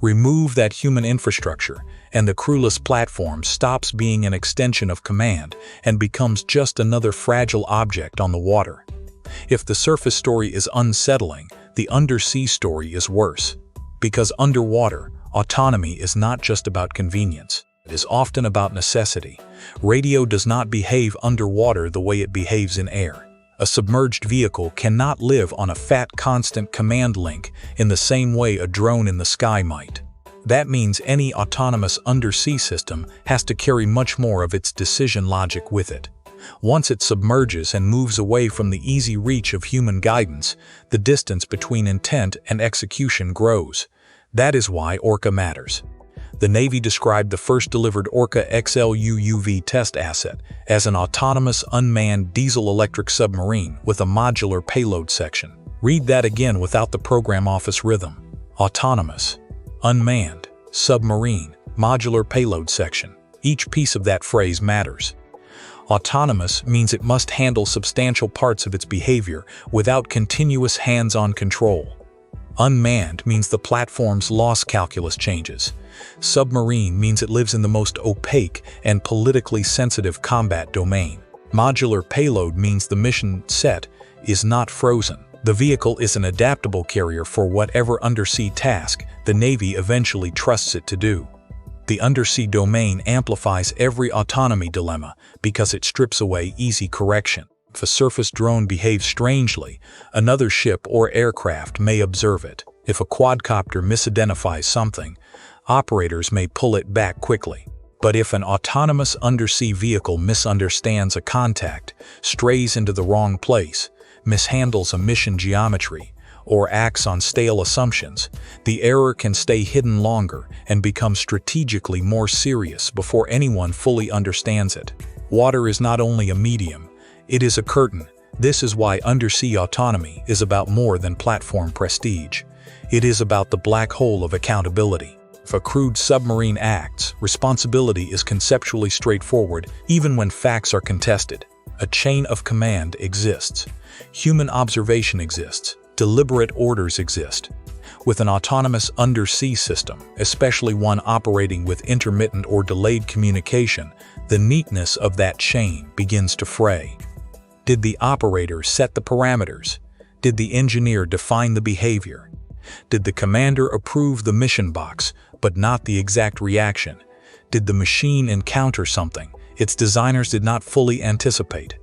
Remove that human infrastructure, and the crewless platform stops being an extension of command and becomes just another fragile object on the water. If the surface story is unsettling, the undersea story is worse. Because underwater, autonomy is not just about convenience. It is often about necessity. Radio does not behave underwater the way it behaves in air. A submerged vehicle cannot live on a fat constant command link in the same way a drone in the sky might. That means any autonomous undersea system has to carry much more of its decision logic with it. Once it submerges and moves away from the easy reach of human guidance, the distance between intent and execution grows. That is why Orca matters. The Navy described the first delivered Orca XL UUV test asset as an autonomous unmanned diesel-electric submarine with a modular payload section. Read that again without the program office rhythm. Autonomous, unmanned, submarine, modular payload section. Each piece of that phrase matters. Autonomous means it must handle substantial parts of its behavior without continuous hands-on control. Unmanned means the platform's loss calculus changes. Submarine means it lives in the most opaque and politically sensitive combat domain. Modular payload means the mission set is not frozen. The vehicle is an adaptable carrier for whatever undersea task the Navy eventually trusts it to do. The undersea domain amplifies every autonomy dilemma because it strips away easy correction. If a surface drone behaves strangely, another ship or aircraft may observe it. If a quadcopter misidentifies something, operators may pull it back quickly. But if an autonomous undersea vehicle misunderstands a contact, strays into the wrong place, mishandles a mission geometry, or acts on stale assumptions, the error can stay hidden longer and become strategically more serious before anyone fully understands it. Water is not only a medium, it is a curtain. This is why undersea autonomy is about more than platform prestige. It is about the black hole of accountability. If a crewed submarine acts, responsibility is conceptually straightforward even when facts are contested. A chain of command exists. Human observation exists. Deliberate orders exist. With an autonomous undersea system, especially one operating with intermittent or delayed communication, the neatness of that chain begins to fray. Did the operator set the parameters? Did the engineer define the behavior? Did the commander approve the mission box, but not the exact reaction? Did the machine encounter something its designers did not fully anticipate?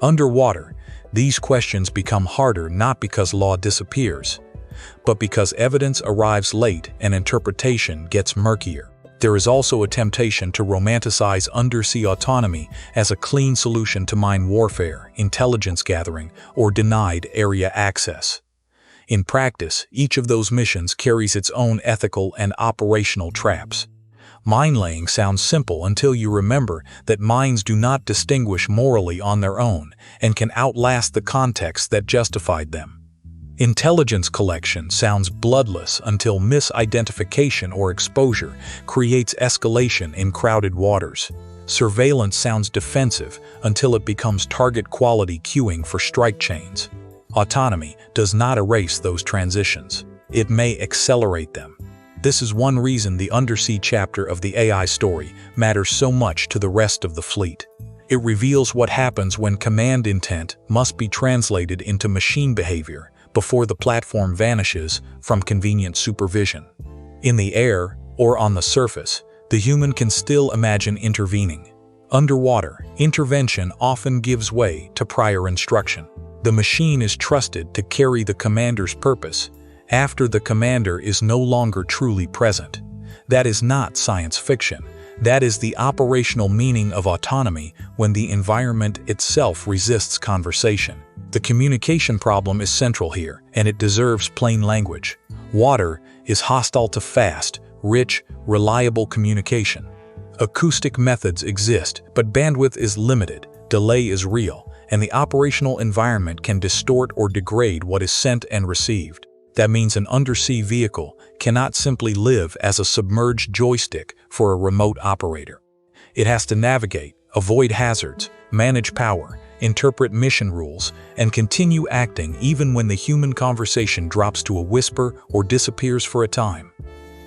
Underwater, these questions become harder not because law disappears, but because evidence arrives late and interpretation gets murkier. There is also a temptation to romanticize undersea autonomy as a clean solution to mine warfare, intelligence gathering, or denied area access. In practice, each of those missions carries its own ethical and operational traps. Mine laying sounds simple until you remember that mines do not distinguish morally on their own and can outlast the context that justified them. Intelligence collection sounds bloodless until misidentification or exposure creates escalation in crowded waters. Surveillance sounds defensive until it becomes target quality queuing for strike chains. Autonomy does not erase those transitions. It may accelerate them. This is one reason the undersea chapter of the AI story matters so much to the rest of the fleet. It reveals what happens when command intent must be translated into machine behavior before the platform vanishes from convenient supervision. In the air or on the surface, the human can still imagine intervening. Underwater, intervention often gives way to prior instruction. The machine is trusted to carry the commander's purpose after the commander is no longer truly present. That is not science fiction. That is the operational meaning of autonomy when the environment itself resists conversation. The communication problem is central here, and it deserves plain language. Water is hostile to fast, rich, reliable communication. Acoustic methods exist, but bandwidth is limited, delay is real, and the operational environment can distort or degrade what is sent and received. That means an undersea vehicle cannot simply live as a submerged joystick for a remote operator. It has to navigate, avoid hazards, manage power, interpret mission rules, and continue acting even when the human conversation drops to a whisper or disappears for a time.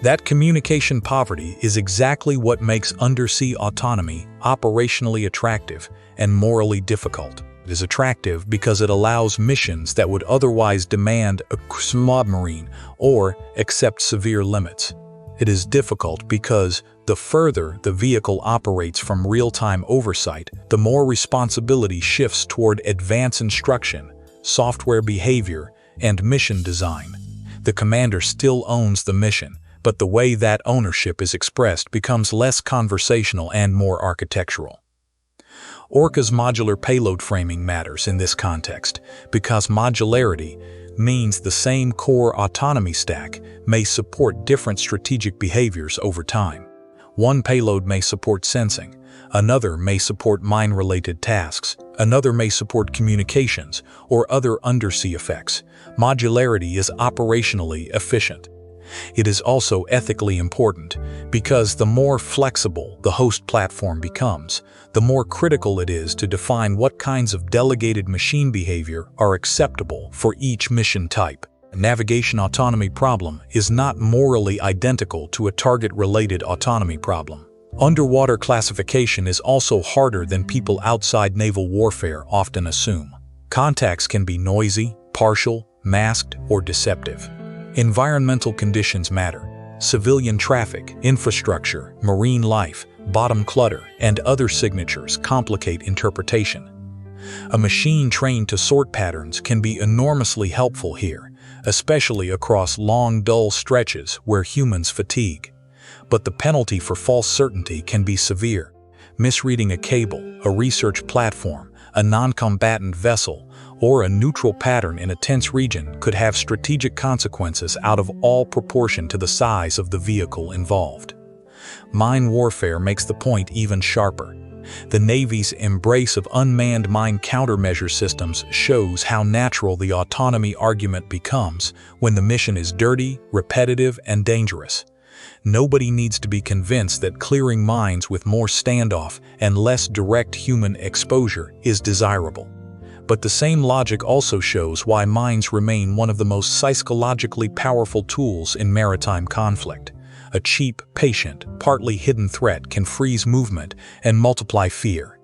That communication poverty is exactly what makes undersea autonomy operationally attractive and morally difficult. It is attractive because it allows missions that would otherwise demand a submarine or accept severe limits. It is difficult because the further the vehicle operates from real-time oversight, the more responsibility shifts toward advanced instruction, software behavior, and mission design. The commander still owns the mission, but the way that ownership is expressed becomes less conversational and more architectural. Orca's modular payload framing matters in this context because modularity means the same core autonomy stack may support different strategic behaviors over time. One payload may support sensing, another may support mine-related tasks, another may support communications or other undersea effects. Modularity is operationally efficient. It is also ethically important because the more flexible the host platform becomes, the more critical it is to define what kinds of delegated machine behavior are acceptable for each mission type. A navigation autonomy problem is not morally identical to a target-related autonomy problem. Underwater classification is also harder than people outside naval warfare often assume. Contacts can be noisy, partial, masked, or deceptive. Environmental conditions matter. Civilian traffic, infrastructure, marine life, bottom clutter, and other signatures complicate interpretation. A machine trained to sort patterns can be enormously helpful here, especially across long, dull stretches where humans fatigue. But the penalty for false certainty can be severe. Misreading a cable, a research platform, a non-combatant vessel, or a neutral pattern in a tense region could have strategic consequences out of all proportion to the size of the vehicle involved. Mine warfare makes the point even sharper. The Navy's embrace of unmanned mine countermeasure systems shows how natural the autonomy argument becomes when the mission is dirty, repetitive, and dangerous. Nobody needs to be convinced that clearing mines with more standoff and less direct human exposure is desirable. But the same logic also shows why mines remain one of the most psychologically powerful tools in maritime conflict. A cheap, patient, partly hidden threat can freeze movement and multiply fear.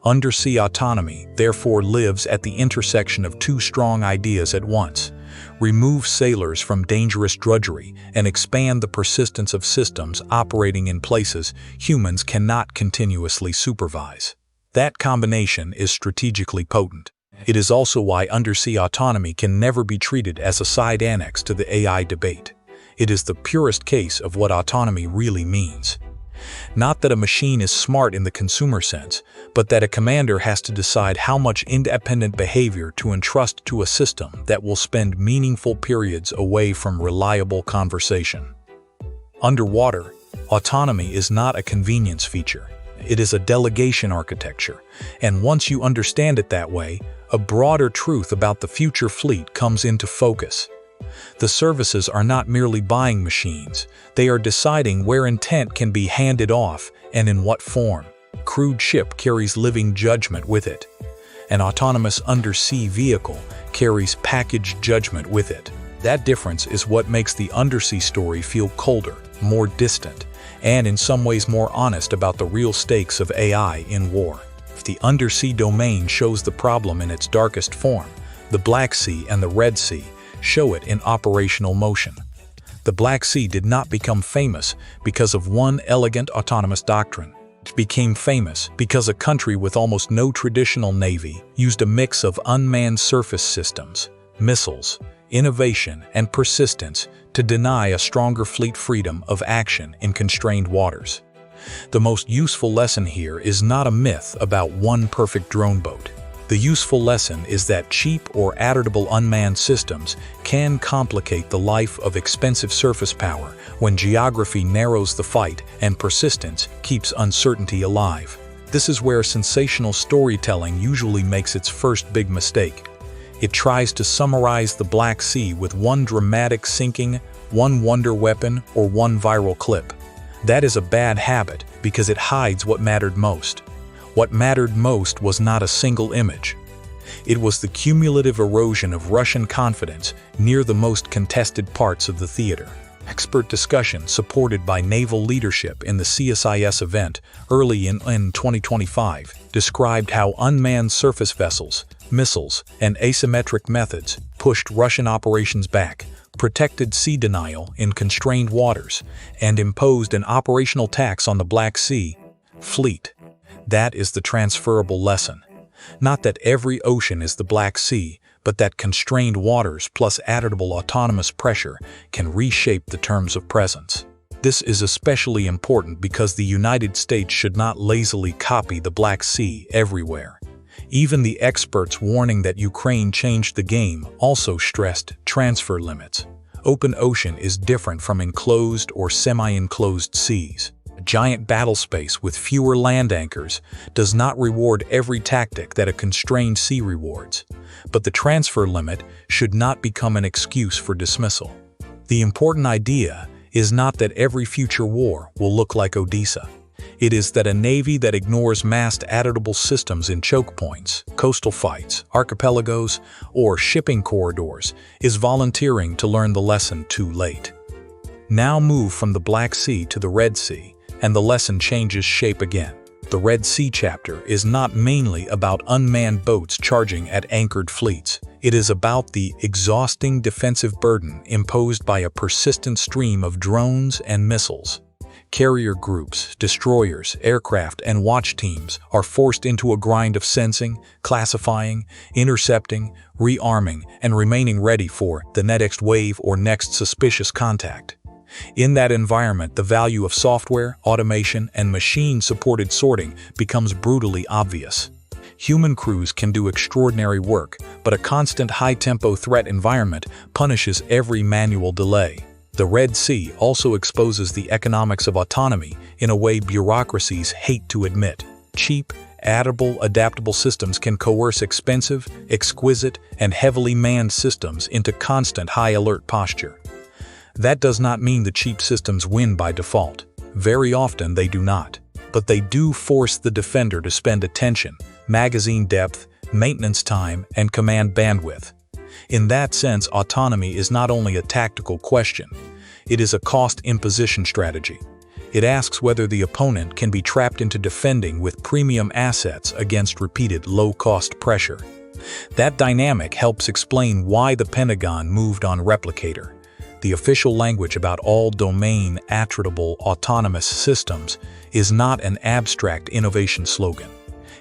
Undersea autonomy, therefore, lives at the intersection of two strong ideas at once. Remove sailors from dangerous drudgery and expand the persistence of systems operating in places humans cannot continuously supervise. That combination is strategically potent. It is also why undersea autonomy can never be treated as a side annex to the AI debate. It is the purest case of what autonomy really means. Not that a machine is smart in the consumer sense, but that a commander has to decide how much independent behavior to entrust to a system that will spend meaningful periods away from reliable conversation. Underwater, autonomy is not a convenience feature. It is a delegation architecture, and once you understand it that way, a broader truth about the future fleet comes into focus. The services are not merely buying machines, they are deciding where intent can be handed off and in what form. A crewed ship carries living judgment with it. An autonomous undersea vehicle carries packaged judgment with it. That difference is what makes the undersea story feel colder, more distant, and in some ways more honest about the real stakes of AI in war. If the undersea domain shows the problem in its darkest form, the Black Sea and the Red Sea show it in operational motion. The Black Sea did not become famous because of one elegant autonomous doctrine. became famous because a country with almost no traditional navy used a mix of unmanned surface systems, missiles, innovation, and persistence to deny a stronger fleet freedom of action in constrained waters. The most useful lesson here is not a myth about one perfect drone boat. The useful lesson is that cheap or adaptable unmanned systems can complicate the life of expensive surface power when geography narrows the fight and persistence keeps uncertainty alive. This is where sensational storytelling usually makes its first big mistake. It tries to summarize the Black Sea with one dramatic sinking, one wonder weapon, or one viral clip. That is a bad habit because it hides what mattered most. What mattered most was not a single image. It was the cumulative erosion of Russian confidence near the most contested parts of the theater. Expert discussion supported by naval leadership in the CSIS event early in 2025 described how unmanned surface vessels, missiles, and asymmetric methods pushed Russian operations back, protected sea denial in constrained waters, and imposed an operational tax on the Black Sea fleet. That is the transferable lesson. Not that every ocean is the Black Sea, but that constrained waters plus adaptable autonomous pressure can reshape the terms of presence. This is especially important because the United States should not lazily copy the Black Sea everywhere. Even the experts warning that Ukraine changed the game also stressed transfer limits. Open ocean is different from enclosed or semi-enclosed seas. A giant battle space with fewer land anchors does not reward every tactic that a constrained sea rewards, but the transfer limit should not become an excuse for dismissal. The important idea is not that every future war will look like Odessa. It is that a navy that ignores massed adaptable systems in choke points, coastal fights, archipelagos, or shipping corridors is volunteering to learn the lesson too late. Now move from the Black Sea to the Red Sea, and the lesson changes shape again. The Red Sea chapter is not mainly about unmanned boats charging at anchored fleets. It is about the exhausting defensive burden imposed by a persistent stream of drones and missiles. Carrier groups, destroyers, aircraft, and watch teams are forced into a grind of sensing, classifying, intercepting, rearming, and remaining ready for the next wave or next suspicious contact. In that environment, the value of software, automation, and machine-supported sorting becomes brutally obvious. Human crews can do extraordinary work, but a constant high-tempo threat environment punishes every manual delay. The Red Sea also exposes the economics of autonomy in a way bureaucracies hate to admit. Cheap, adaptable systems can coerce expensive, exquisite, and heavily manned systems into constant high-alert posture. That does not mean the cheap systems win by default. Very often they do not. But they do force the defender to spend attention, magazine depth, maintenance time, and command bandwidth. In that sense, autonomy is not only a tactical question, it is a cost imposition strategy. It asks whether the opponent can be trapped into defending with premium assets against repeated low-cost pressure. That dynamic helps explain why the Pentagon moved on Replicator, the official language about all domain attributable autonomous systems, is not an abstract innovation slogan.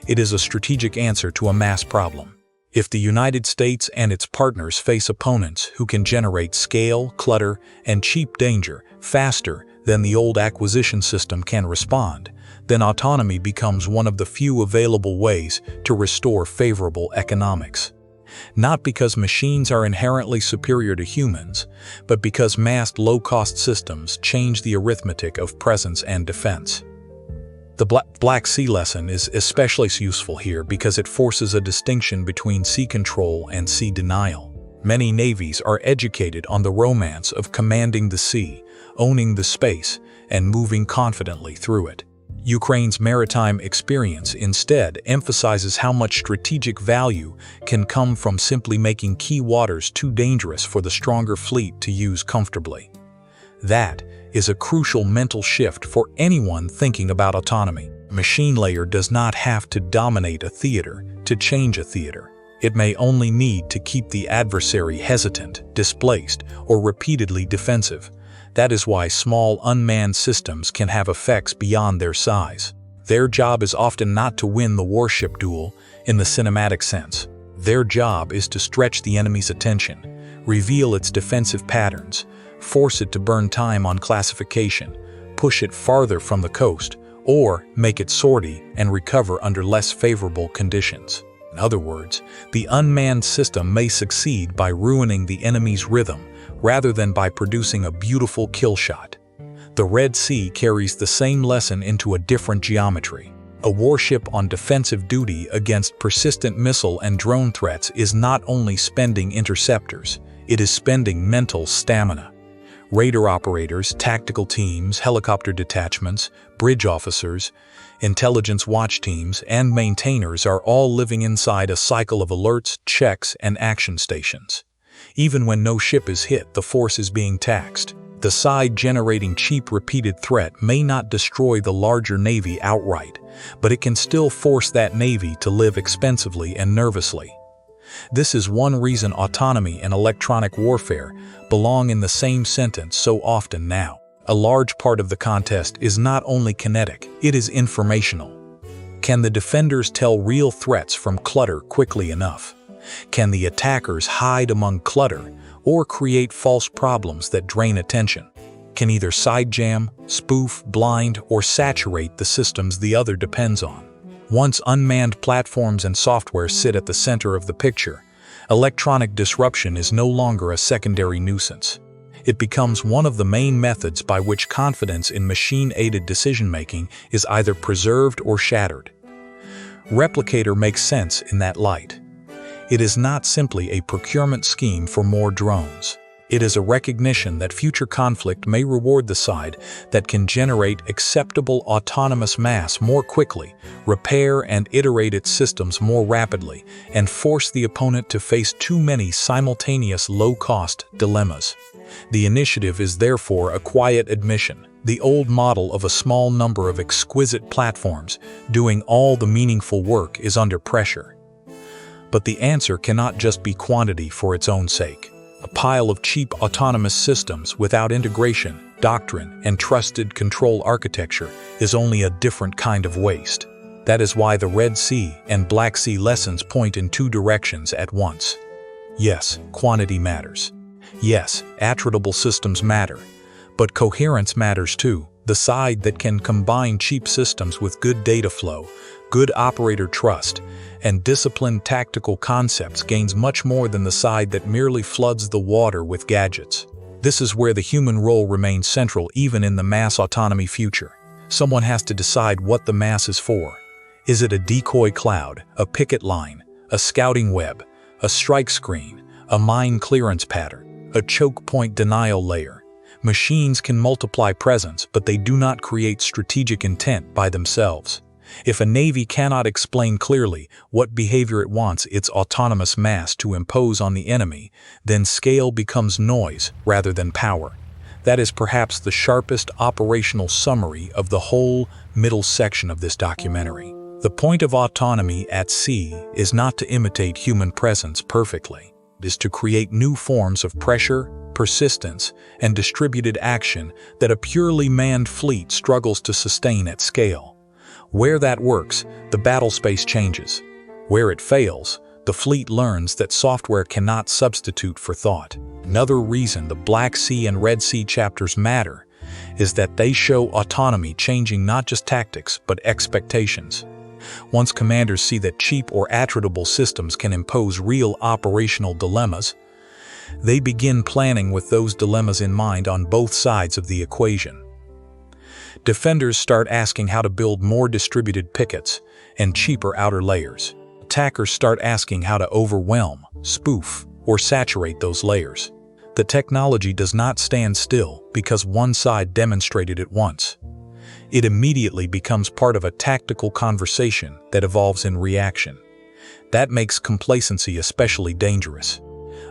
It is a strategic answer to a mass problem. If the United States and its partners face opponents who can generate scale, clutter, and cheap danger faster than the old acquisition system can respond, then autonomy becomes one of the few available ways to restore favorable economics. Not because machines are inherently superior to humans, but because massed low-cost systems change the arithmetic of presence and defense. The Black Sea lesson is especially useful here because it forces a distinction between sea control and sea denial. Many navies are educated on the romance of commanding the sea, owning the space, and moving confidently through it. Ukraine's maritime experience instead emphasizes how much strategic value can come from simply making key waters too dangerous for the stronger fleet to use comfortably. That is a crucial mental shift for anyone thinking about autonomy. Machine layer does not have to dominate a theater to change a theater. It may only need to keep the adversary hesitant, displaced, or repeatedly defensive. That is why small unmanned systems can have effects beyond their size. Their job is often not to win the warship duel in the cinematic sense. Their job is to stretch the enemy's attention, reveal its defensive patterns, force it to burn time on classification, push it farther from the coast, or make it sortie and recover under less favorable conditions. In other words, the unmanned system may succeed by ruining the enemy's rhythm rather than by producing a beautiful kill shot. The Red Sea carries the same lesson into a different geometry. A warship on defensive duty against persistent missile and drone threats is not only spending interceptors, it is spending mental stamina. Radar operators, tactical teams, helicopter detachments, bridge officers, intelligence watch teams, and maintainers are all living inside a cycle of alerts, checks, and action stations. Even when no ship is hit, the force is being taxed. The side generating cheap repeated threat may not destroy the larger navy outright, but it can still force that navy to live expensively and nervously. This is one reason autonomy and electronic warfare belong in the same sentence so often now. A large part of the contest is not only kinetic, it is informational. Can the defenders tell real threats from clutter quickly enough? Can the attackers hide among clutter or create false problems that drain attention? Can either side jam, spoof, blind, or saturate the systems the other depends on? Once unmanned platforms and software sit at the center of the picture, electronic disruption is no longer a secondary nuisance. It becomes one of the main methods by which confidence in machine-aided decision-making is either preserved or shattered. Replicator makes sense in that light. It is not simply a procurement scheme for more drones. It is a recognition that future conflict may reward the side that can generate acceptable autonomous mass more quickly, repair and iterate its systems more rapidly, and force the opponent to face too many simultaneous low-cost dilemmas. The initiative is therefore a quiet admission. The old model of a small number of exquisite platforms doing all the meaningful work is under pressure. But the answer cannot just be quantity for its own sake. A pile of cheap autonomous systems without integration, doctrine, and trusted control architecture is only a different kind of waste. That is why the Red Sea and Black Sea lessons point in two directions at once. Yes, quantity matters. Yes, attritable systems matter. But coherence matters too. The side that can combine cheap systems with good data flow, good operator trust, and disciplined tactical concepts gains much more than the side that merely floods the water with gadgets. This is where the human role remains central even in the mass autonomy future. Someone has to decide what the mass is for. Is it a decoy cloud, a picket line, a scouting web, a strike screen, a mine clearance pattern, a choke point denial layer? Machines can multiply presence, but they do not create strategic intent by themselves. If a navy cannot explain clearly what behavior it wants its autonomous mass to impose on the enemy, then scale becomes noise rather than power. That is perhaps the sharpest operational summary of the whole middle section of this documentary. The point of autonomy at sea is not to imitate human presence perfectly. It is to create new forms of pressure, persistence, and distributed action that a purely manned fleet struggles to sustain at scale. Where that works, the battle space changes. Where it fails, the fleet learns that software cannot substitute for thought. Another reason the Black Sea and Red Sea chapters matter is that they show autonomy changing not just tactics, but expectations. Once commanders see that cheap or attritable systems can impose real operational dilemmas, they begin planning with those dilemmas in mind on both sides of the equation. Defenders start asking how to build more distributed pickets and cheaper outer layers. Attackers start asking how to overwhelm, spoof, or saturate those layers. The technology does not stand still because one side demonstrated it once. It immediately becomes part of a tactical conversation that evolves in reaction. That makes complacency especially dangerous.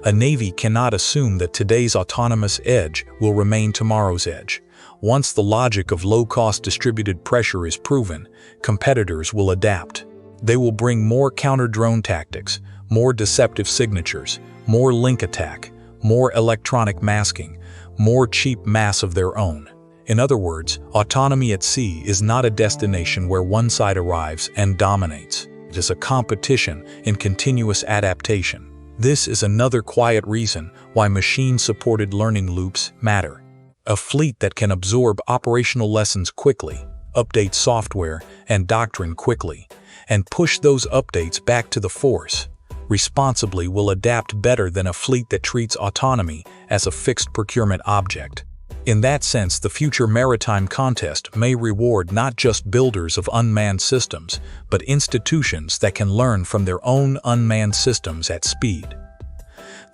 A navy cannot assume that today's autonomous edge will remain tomorrow's edge. Once the logic of low-cost distributed pressure is proven, competitors will adapt. They will bring more counter-drone tactics, more deceptive signatures, more link attack, more electronic masking, more cheap mass of their own. In other words, autonomy at sea is not a destination where one side arrives and dominates. It is a competition in continuous adaptation. This is another quiet reason why machine-supported learning loops matter. A fleet that can absorb operational lessons quickly, update software and doctrine quickly, and push those updates back to the force responsibly will adapt better than a fleet that treats autonomy as a fixed procurement object. In that sense, the future maritime contest may reward not just builders of unmanned systems, but institutions that can learn from their own unmanned systems at speed.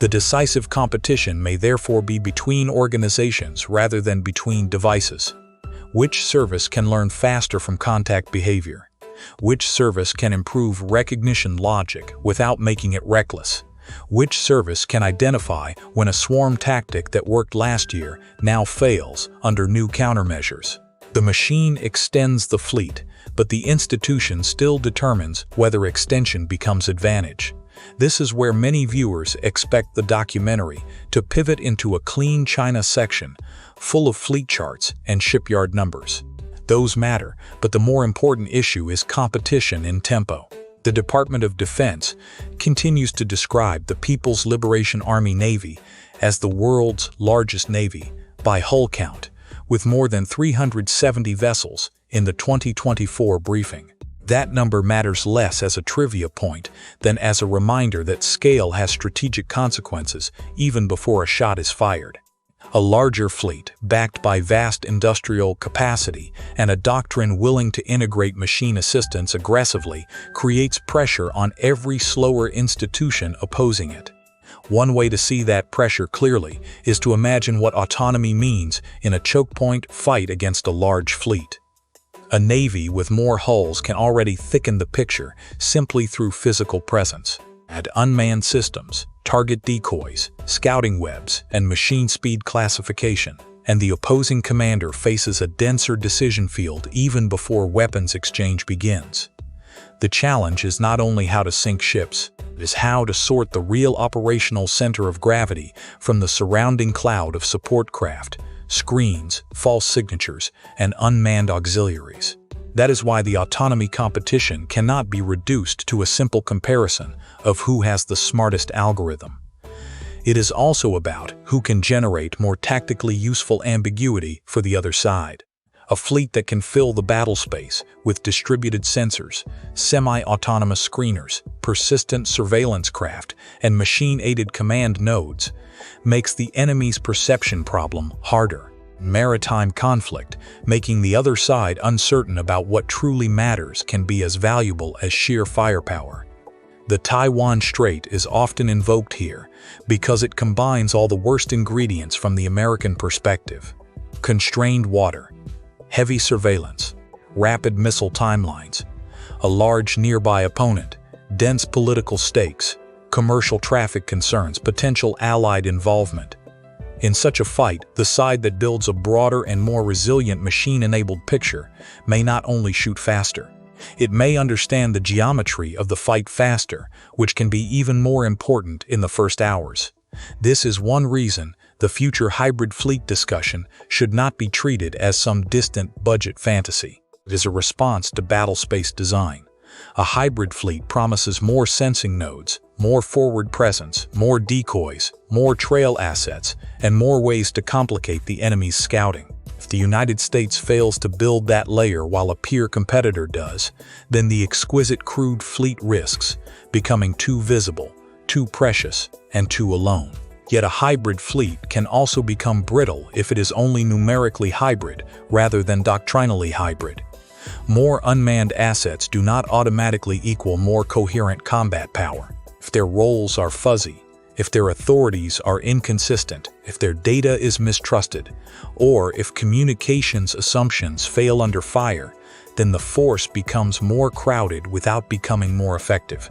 The decisive competition may therefore be between organizations rather than between devices. Which service can learn faster from contact behavior? Which service can improve recognition logic without making it reckless? Which service can identify when a swarm tactic that worked last year now fails under new countermeasures? The machine extends the fleet, but the institution still determines whether extension becomes advantage. This is where many viewers expect the documentary to pivot into a clean China section, full of fleet charts and shipyard numbers. Those matter, but the more important issue is competition in tempo. The Department of Defense continues to describe the People's Liberation Army Navy as the world's largest navy by hull count, with more than 370 vessels in the 2024 briefing. That number matters less as a trivia point than as a reminder that scale has strategic consequences even before a shot is fired. A larger fleet, backed by vast industrial capacity and a doctrine willing to integrate machine assistance aggressively, creates pressure on every slower institution opposing it. One way to see that pressure clearly is to imagine what autonomy means in a chokepoint fight against a large fleet. A navy with more hulls can already thicken the picture simply through physical presence. Add unmanned systems, target decoys, scouting webs, and machine speed classification, and the opposing commander faces a denser decision field even before weapons exchange begins. The challenge is not only how to sink ships, it is how to sort the real operational center of gravity from the surrounding cloud of support craft, screens, false signatures, and unmanned auxiliaries. That is why the autonomy competition cannot be reduced to a simple comparison of who has the smartest algorithm. It is also about who can generate more tactically useful ambiguity for the other side. A fleet that can fill the battle space with distributed sensors, semi-autonomous screeners, persistent surveillance craft, and machine-aided command nodes makes the enemy's perception problem harder. Maritime conflict, making the other side uncertain about what truly matters, can be as valuable as sheer firepower. The Taiwan Strait is often invoked here because it combines all the worst ingredients from the American perspective: constrained water, heavy surveillance, rapid missile timelines, a large nearby opponent, dense political stakes, commercial traffic concerns, potential allied involvement. In such a fight, the side that builds a broader and more resilient machine-enabled picture may not only shoot faster, it may understand the geometry of the fight faster, which can be even more important in the first hours. This is one reason the future hybrid fleet discussion should not be treated as some distant budget fantasy. It is a response to battle space design. A hybrid fleet promises more sensing nodes, more forward presence, more decoys, more trail assets, and more ways to complicate the enemy's scouting. If the United States fails to build that layer while a peer competitor does, then the exquisite crewed fleet risks becoming too visible, too precious, and too alone. Yet a hybrid fleet can also become brittle if it is only numerically hybrid rather than doctrinally hybrid. More unmanned assets do not automatically equal more coherent combat power. If their roles are fuzzy, if their authorities are inconsistent, if their data is mistrusted, or if communications assumptions fail under fire, then the force becomes more crowded without becoming more effective.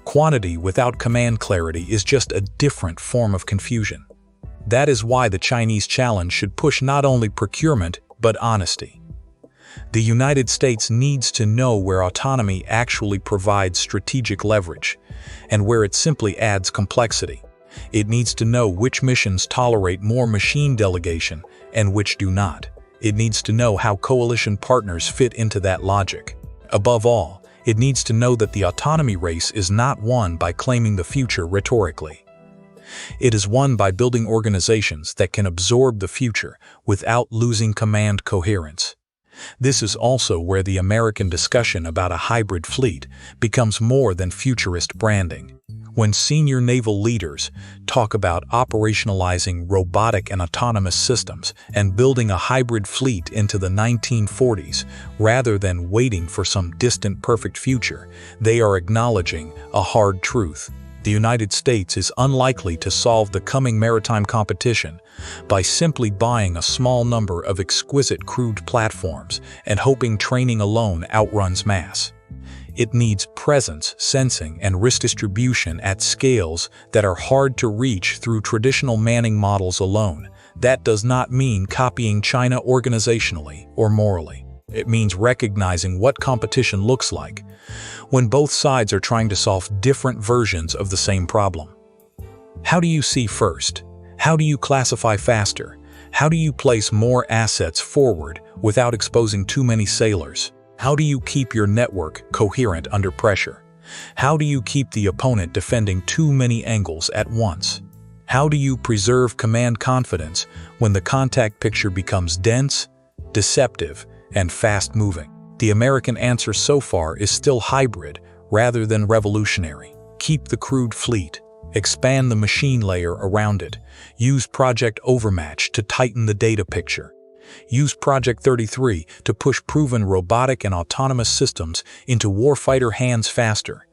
Quantity without command clarity is just a different form of confusion. That is why the Chinese challenge should push not only procurement, but honesty. The United States needs to know where autonomy actually provides strategic leverage, and where it simply adds complexity. It needs to know which missions tolerate more machine delegation and which do not. It needs to know how coalition partners fit into that logic. Above all, it needs to know that the autonomy race is not won by claiming the future rhetorically. It is won by building organizations that can absorb the future without losing command coherence. This is also where the American discussion about a hybrid fleet becomes more than futurist branding. When senior naval leaders talk about operationalizing robotic and autonomous systems and building a hybrid fleet into the 1940s, rather than waiting for some distant perfect future, they are acknowledging a hard truth. The United States is unlikely to solve the coming maritime competition by simply buying a small number of exquisite crewed platforms and hoping training alone outruns mass. It needs presence, sensing, and risk distribution at scales that are hard to reach through traditional manning models alone. That does not mean copying China organizationally or morally. It means recognizing what competition looks like when both sides are trying to solve different versions of the same problem. How do you see first? How do you classify faster? How do you place more assets forward without exposing too many sailors? How do you keep your network coherent under pressure? How do you keep the opponent defending too many angles at once? How do you preserve command confidence when the contact picture becomes dense, deceptive, and fast-moving? The American answer so far is still hybrid rather than revolutionary. Keep the crewed fleet. Expand the machine layer around it. Use Project Overmatch to tighten the data picture. Use Project 33 to push proven robotic and autonomous systems into warfighter hands faster.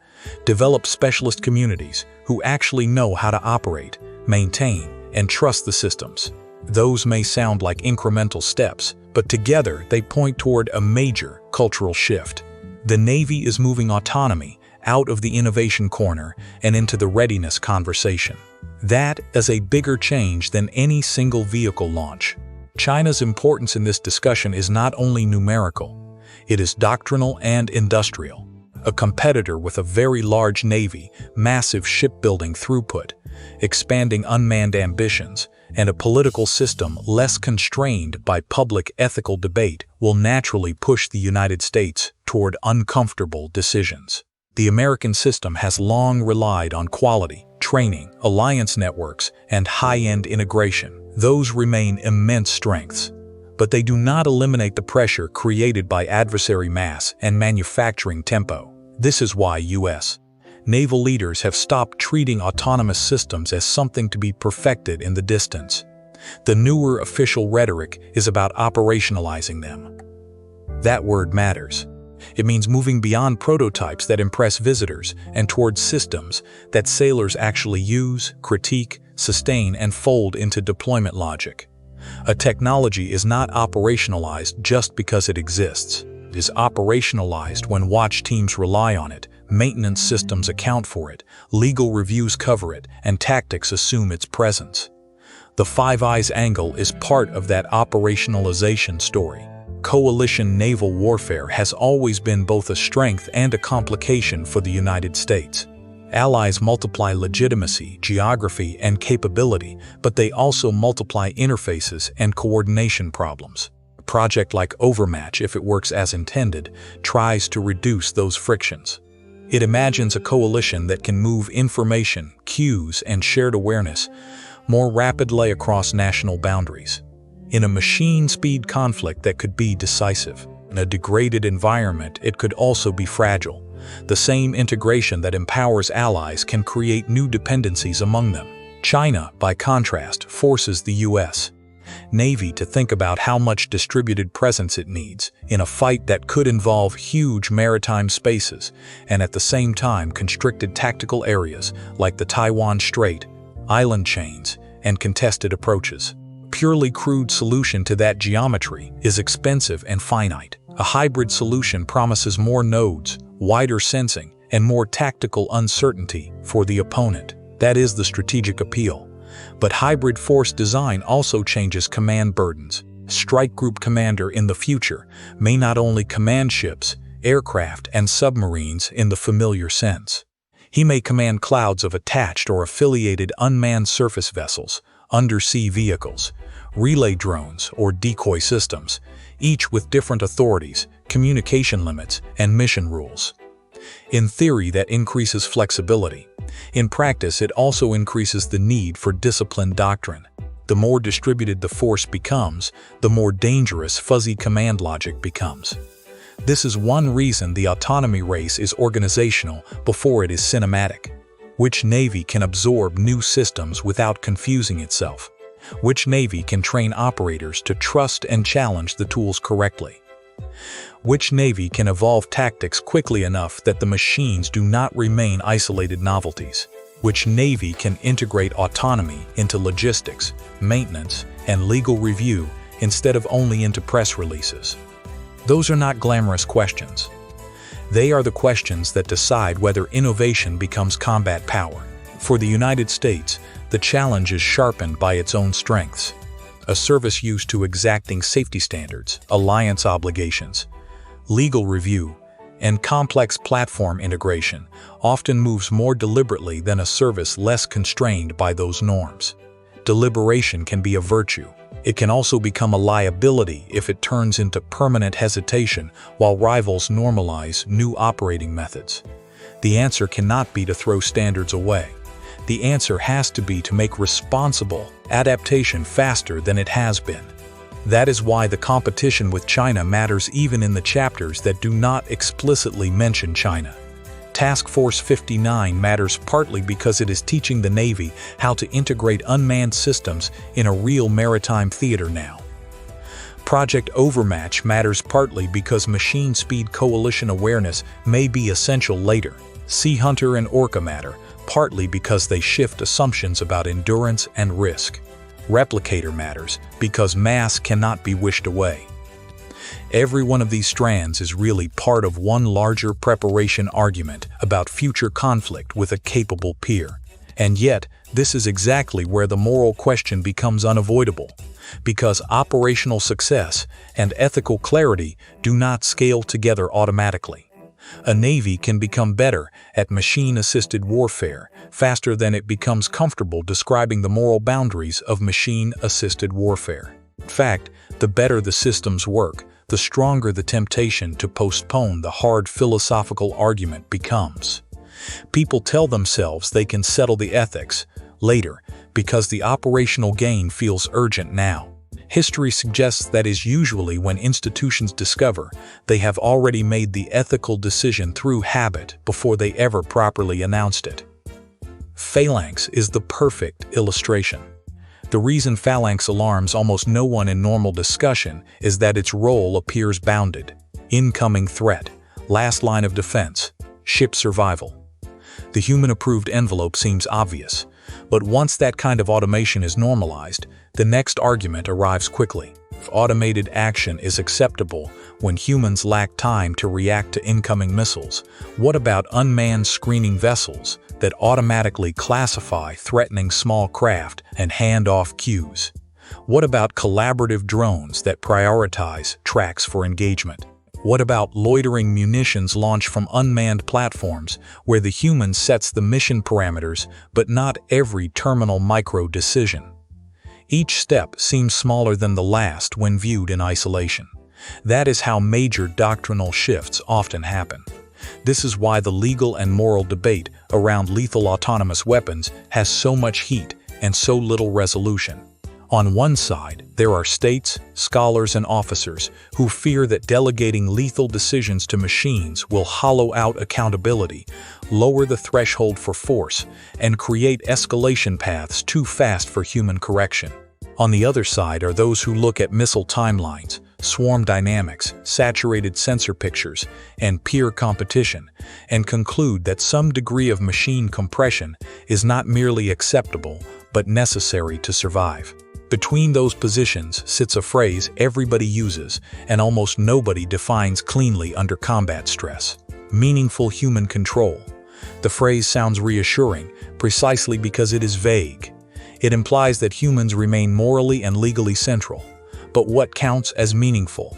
Develop specialist communities who actually know how to operate, maintain, and trust the systems. Those may sound like incremental steps, but together they point toward a major cultural shift. The Navy is moving autonomy out of the innovation corner and into the readiness conversation. That is a bigger change than any single vehicle launch. China's importance in this discussion is not only numerical, it is doctrinal and industrial. A competitor with a very large navy, massive shipbuilding throughput, expanding unmanned ambitions, and a political system less constrained by public ethical debate will naturally push the United States toward uncomfortable decisions. The American system has long relied on quality, training, alliance networks, and high-end integration. Those remain immense strengths, but they do not eliminate the pressure created by adversary mass and manufacturing tempo. This is why U.S. naval leaders have stopped treating autonomous systems as something to be perfected in the distance. The newer official rhetoric is about operationalizing them. That word matters. It means moving beyond prototypes that impress visitors and towards systems that sailors actually use, critique, sustain, and fold into deployment logic. A technology is not operationalized just because it exists. It is operationalized when watch teams rely on it, maintenance systems account for it, legal reviews cover it, and tactics assume its presence. The Five Eyes angle is part of that operationalization story. Coalition naval warfare has always been both a strength and a complication for the United States. Allies multiply legitimacy, geography, and capability, but they also multiply interfaces and coordination problems. A project like Overmatch, if it works as intended, tries to reduce those frictions. It imagines a coalition that can move information, cues, and shared awareness more rapidly across national boundaries. In a machine-speed conflict that could be decisive. In a degraded environment, it could also be fragile. The same integration that empowers allies can create new dependencies among them. China, by contrast, forces the U.S. Navy to think about how much distributed presence it needs in a fight that could involve huge maritime spaces and at the same time constricted tactical areas like the Taiwan Strait, island chains, and contested approaches. Purely crewed solution to that geometry is expensive and finite. A hybrid solution promises more nodes, wider sensing, and more tactical uncertainty for the opponent. That is the strategic appeal. But hybrid force design also changes command burdens. Strike group commander in the future may not only command ships, aircraft, and submarines in the familiar sense. He may command clouds of attached or affiliated unmanned surface vessels, undersea vehicles, relay drones or decoy systems, each with different authorities, communication limits, and mission rules. In theory, that increases flexibility. In practice, it also increases the need for disciplined doctrine. The more distributed the force becomes, the more dangerous fuzzy command logic becomes. This is one reason the autonomy race is organizational before it is cinematic. Which navy can absorb new systems without confusing itself? Which navy can train operators to trust and challenge the tools correctly? Which navy can evolve tactics quickly enough that the machines do not remain isolated novelties? Which navy can integrate autonomy into logistics, maintenance, and legal review instead of only into press releases? Those are not glamorous questions. They are the questions that decide whether innovation becomes combat power. For the United States, the challenge is sharpened by its own strengths. A service used to exacting safety standards, alliance obligations, legal review, and complex platform integration often moves more deliberately than a service less constrained by those norms. Deliberation can be a virtue. It can also become a liability if it turns into permanent hesitation while rivals normalize new operating methods. The answer cannot be to throw standards away. The answer has to be to make responsible adaptation faster than it has been. That is why the competition with China matters even in the chapters that do not explicitly mention China. Task Force 59 matters partly because it is teaching the Navy how to integrate unmanned systems in a real maritime theater now. Project Overmatch matters partly because machine speed coalition awareness may be essential later. Sea Hunter and Orca matter partly because they shift assumptions about endurance and risk. Replicator matters because mass cannot be wished away. Every one of these strands is really part of one larger preparation argument about future conflict with a capable peer. And yet, this is exactly where the moral question becomes unavoidable, because operational success and ethical clarity do not scale together automatically. A navy can become better at machine-assisted warfare faster than it becomes comfortable describing the moral boundaries of machine-assisted warfare. In fact, the better the systems work, the stronger the temptation to postpone the hard philosophical argument becomes. People tell themselves they can settle the ethics later because the operational gain feels urgent now. History suggests that is usually when institutions discover they have already made the ethical decision through habit before they ever properly announced it. Phalanx is the perfect illustration. The reason Phalanx alarms almost no one in normal discussion is that its role appears bounded. Incoming threat, last line of defense, ship survival. The human-approved envelope seems obvious, but once that kind of automation is normalized, the next argument arrives quickly. If automated action is acceptable when humans lack time to react to incoming missiles, what about unmanned screening vessels that automatically classify threatening small craft and hand off cues? What about collaborative drones that prioritize tracks for engagement? What about loitering munitions launched from unmanned platforms where the human sets the mission parameters but not every terminal micro decision? Each step seems smaller than the last when viewed in isolation. That is how major doctrinal shifts often happen. This is why the legal and moral debate around lethal autonomous weapons has so much heat and so little resolution. On one side, there are states, scholars, and officers who fear that delegating lethal decisions to machines will hollow out accountability, lower the threshold for force, and create escalation paths too fast for human correction. On the other side are those who look at missile timelines, swarm dynamics, saturated sensor pictures, and peer competition, and conclude that some degree of machine compression is not merely acceptable, but necessary to survive. Between those positions sits a phrase everybody uses and almost nobody defines cleanly under combat stress: meaningful human control. The phrase sounds reassuring precisely because it is vague. It implies that humans remain morally and legally central. But what counts as meaningful?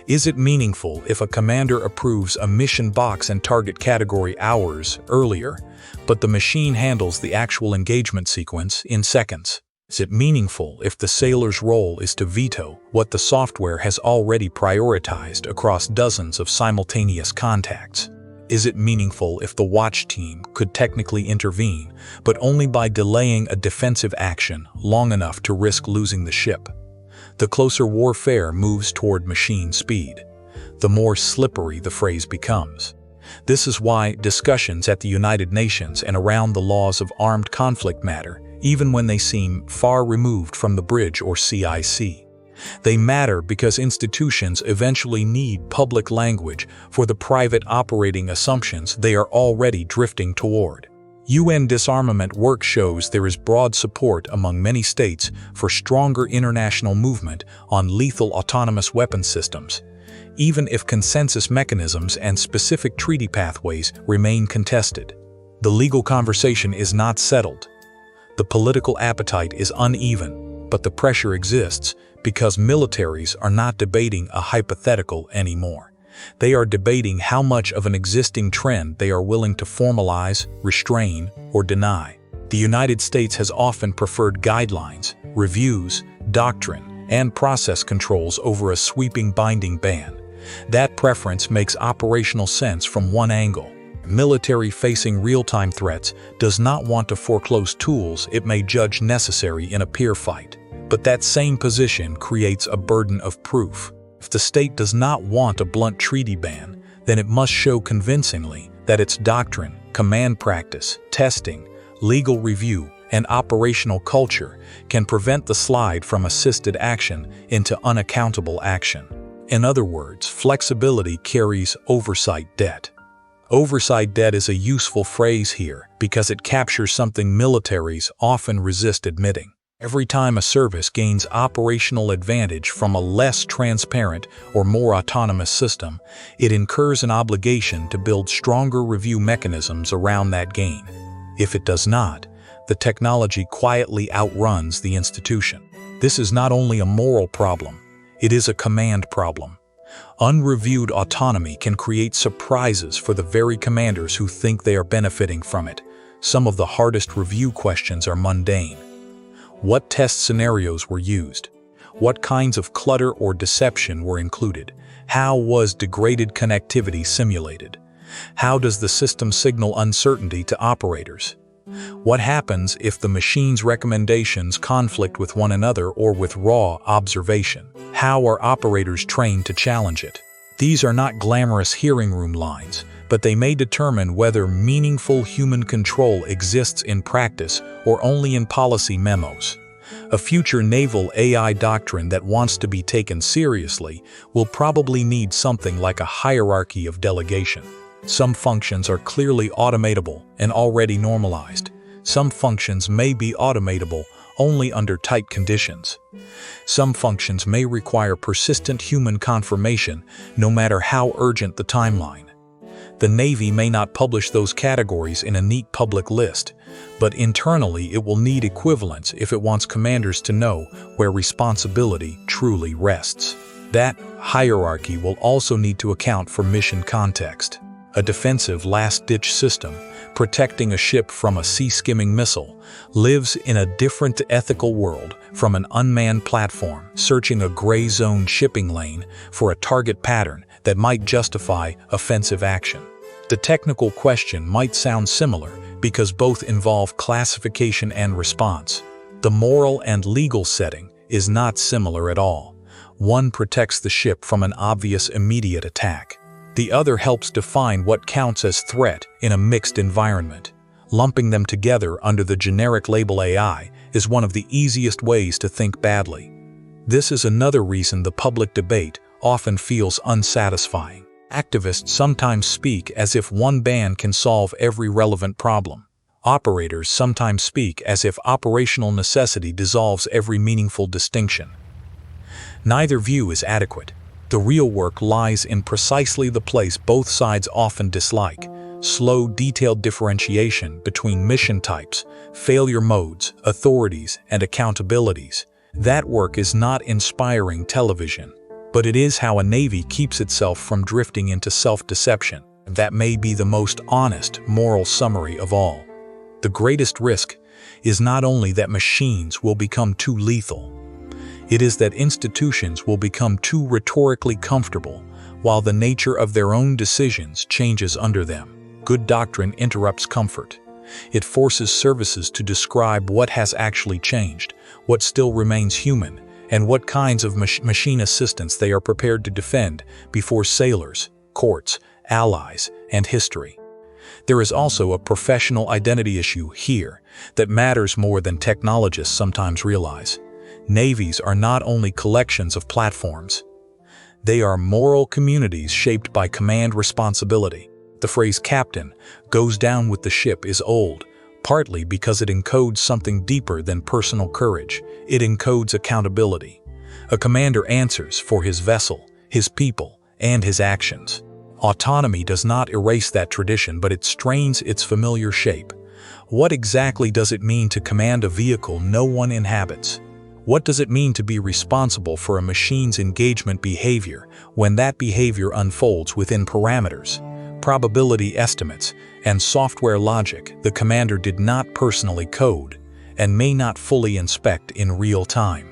Is it meaningful if a commander approves a mission box and target category hours earlier, but the machine handles the actual engagement sequence in seconds? Is it meaningful if the sailor's role is to veto what the software has already prioritized across dozens of simultaneous contacts? Is it meaningful if the watch team could technically intervene, but only by delaying a defensive action long enough to risk losing the ship? The closer warfare moves toward machine speed, the more slippery the phrase becomes. This is why discussions at the United Nations and around the laws of armed conflict matter, even when they seem far removed from the bridge or CIC. They matter because institutions eventually need public language for the private operating assumptions they are already drifting toward. UN disarmament work shows there is broad support among many states for stronger international movement on lethal autonomous weapon systems, even if consensus mechanisms and specific treaty pathways remain contested. The legal conversation is not settled. The political appetite is uneven, but the pressure exists because militaries are not debating a hypothetical anymore. They are debating how much of an existing trend they are willing to formalize, restrain, or deny. The United States has often preferred guidelines, reviews, doctrine, and process controls over a sweeping binding ban. That preference makes operational sense from one angle. Military facing real-time threats does not want to foreclose tools it may judge necessary in a peer fight. But that same position creates a burden of proof. If the state does not want a blunt treaty ban, then it must show convincingly that its doctrine, command practice, testing, legal review, and operational culture can prevent the slide from assisted action into unaccountable action. In other words, flexibility carries oversight debt. Oversight debt is a useful phrase here because it captures something militaries often resist admitting. Every time a service gains operational advantage from a less transparent or more autonomous system, it incurs an obligation to build stronger review mechanisms around that gain. If it does not, the technology quietly outruns the institution. This is not only a moral problem, it is a command problem. Unreviewed autonomy can create surprises for the very commanders who think they are benefiting from it. Some of the hardest review questions are mundane. What test scenarios were used? What kinds of clutter or deception were included? How was degraded connectivity simulated? How does the system signal uncertainty to operators? What happens if the machine's recommendations conflict with one another or with raw observation? How are operators trained to challenge it? These are not glamorous hearing room lines, but they may determine whether meaningful human control exists in practice or only in policy memos. A future naval AI doctrine that wants to be taken seriously will probably need something like a hierarchy of delegation. Some functions are clearly automatable and already normalized. Some functions may be automatable only under tight conditions. Some functions may require persistent human confirmation no matter how urgent the timeline. The Navy may not publish those categories in a neat public list, but internally it will need equivalents if it wants commanders to know where responsibility truly rests. That hierarchy will also need to account for mission context. A defensive last-ditch system, protecting a ship from a sea-skimming missile, lives in a different ethical world from an unmanned platform searching a gray zone shipping lane for a target pattern that might justify offensive action. The technical question might sound similar because both involve classification and response. The moral and legal setting is not similar at all. One protects the ship from an obvious immediate attack. The other helps define what counts as threat in a mixed environment. Lumping them together under the generic label AI is one of the easiest ways to think badly. This is another reason the public debate often feels unsatisfying. Activists sometimes speak as if one ban can solve every relevant problem. Operators sometimes speak as if operational necessity dissolves every meaningful distinction. Neither view is adequate. The real work lies in precisely the place both sides often dislike: slow, detailed differentiation between mission types, failure modes, authorities, and accountabilities. That work is not inspiring television, but it is how a Navy keeps itself from drifting into self-deception. That may be the most honest, moral summary of all. The greatest risk is not only that machines will become too lethal, it is that institutions will become too rhetorically comfortable while the nature of their own decisions changes under them. Good doctrine interrupts comfort. It forces services to describe what has actually changed, what still remains human, and what kinds of machine assistance they are prepared to defend before sailors, courts, allies, and history. There is also a professional identity issue here that matters more than technologists sometimes realize. Navies are not only collections of platforms. They are moral communities shaped by command responsibility. The phrase "captain" goes down with the ship is old, partly because it encodes something deeper than personal courage. It encodes accountability. A commander answers for his vessel, his people, and his actions. Autonomy does not erase that tradition, but it strains its familiar shape. What exactly does it mean to command a vehicle no one inhabits? What does it mean to be responsible for a machine's engagement behavior when that behavior unfolds within parameters, probability estimates, and software logic the commander did not personally code and may not fully inspect in real time?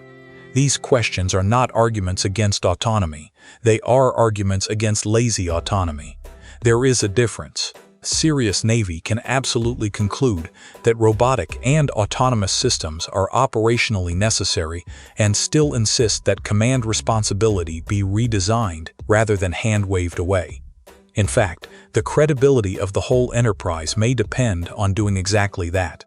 These questions are not arguments against autonomy. They are arguments against lazy autonomy. There is a difference. A serious Navy can absolutely conclude that robotic and autonomous systems are operationally necessary and still insist that command responsibility be redesigned rather than hand-waved away. In fact, the credibility of the whole enterprise may depend on doing exactly that.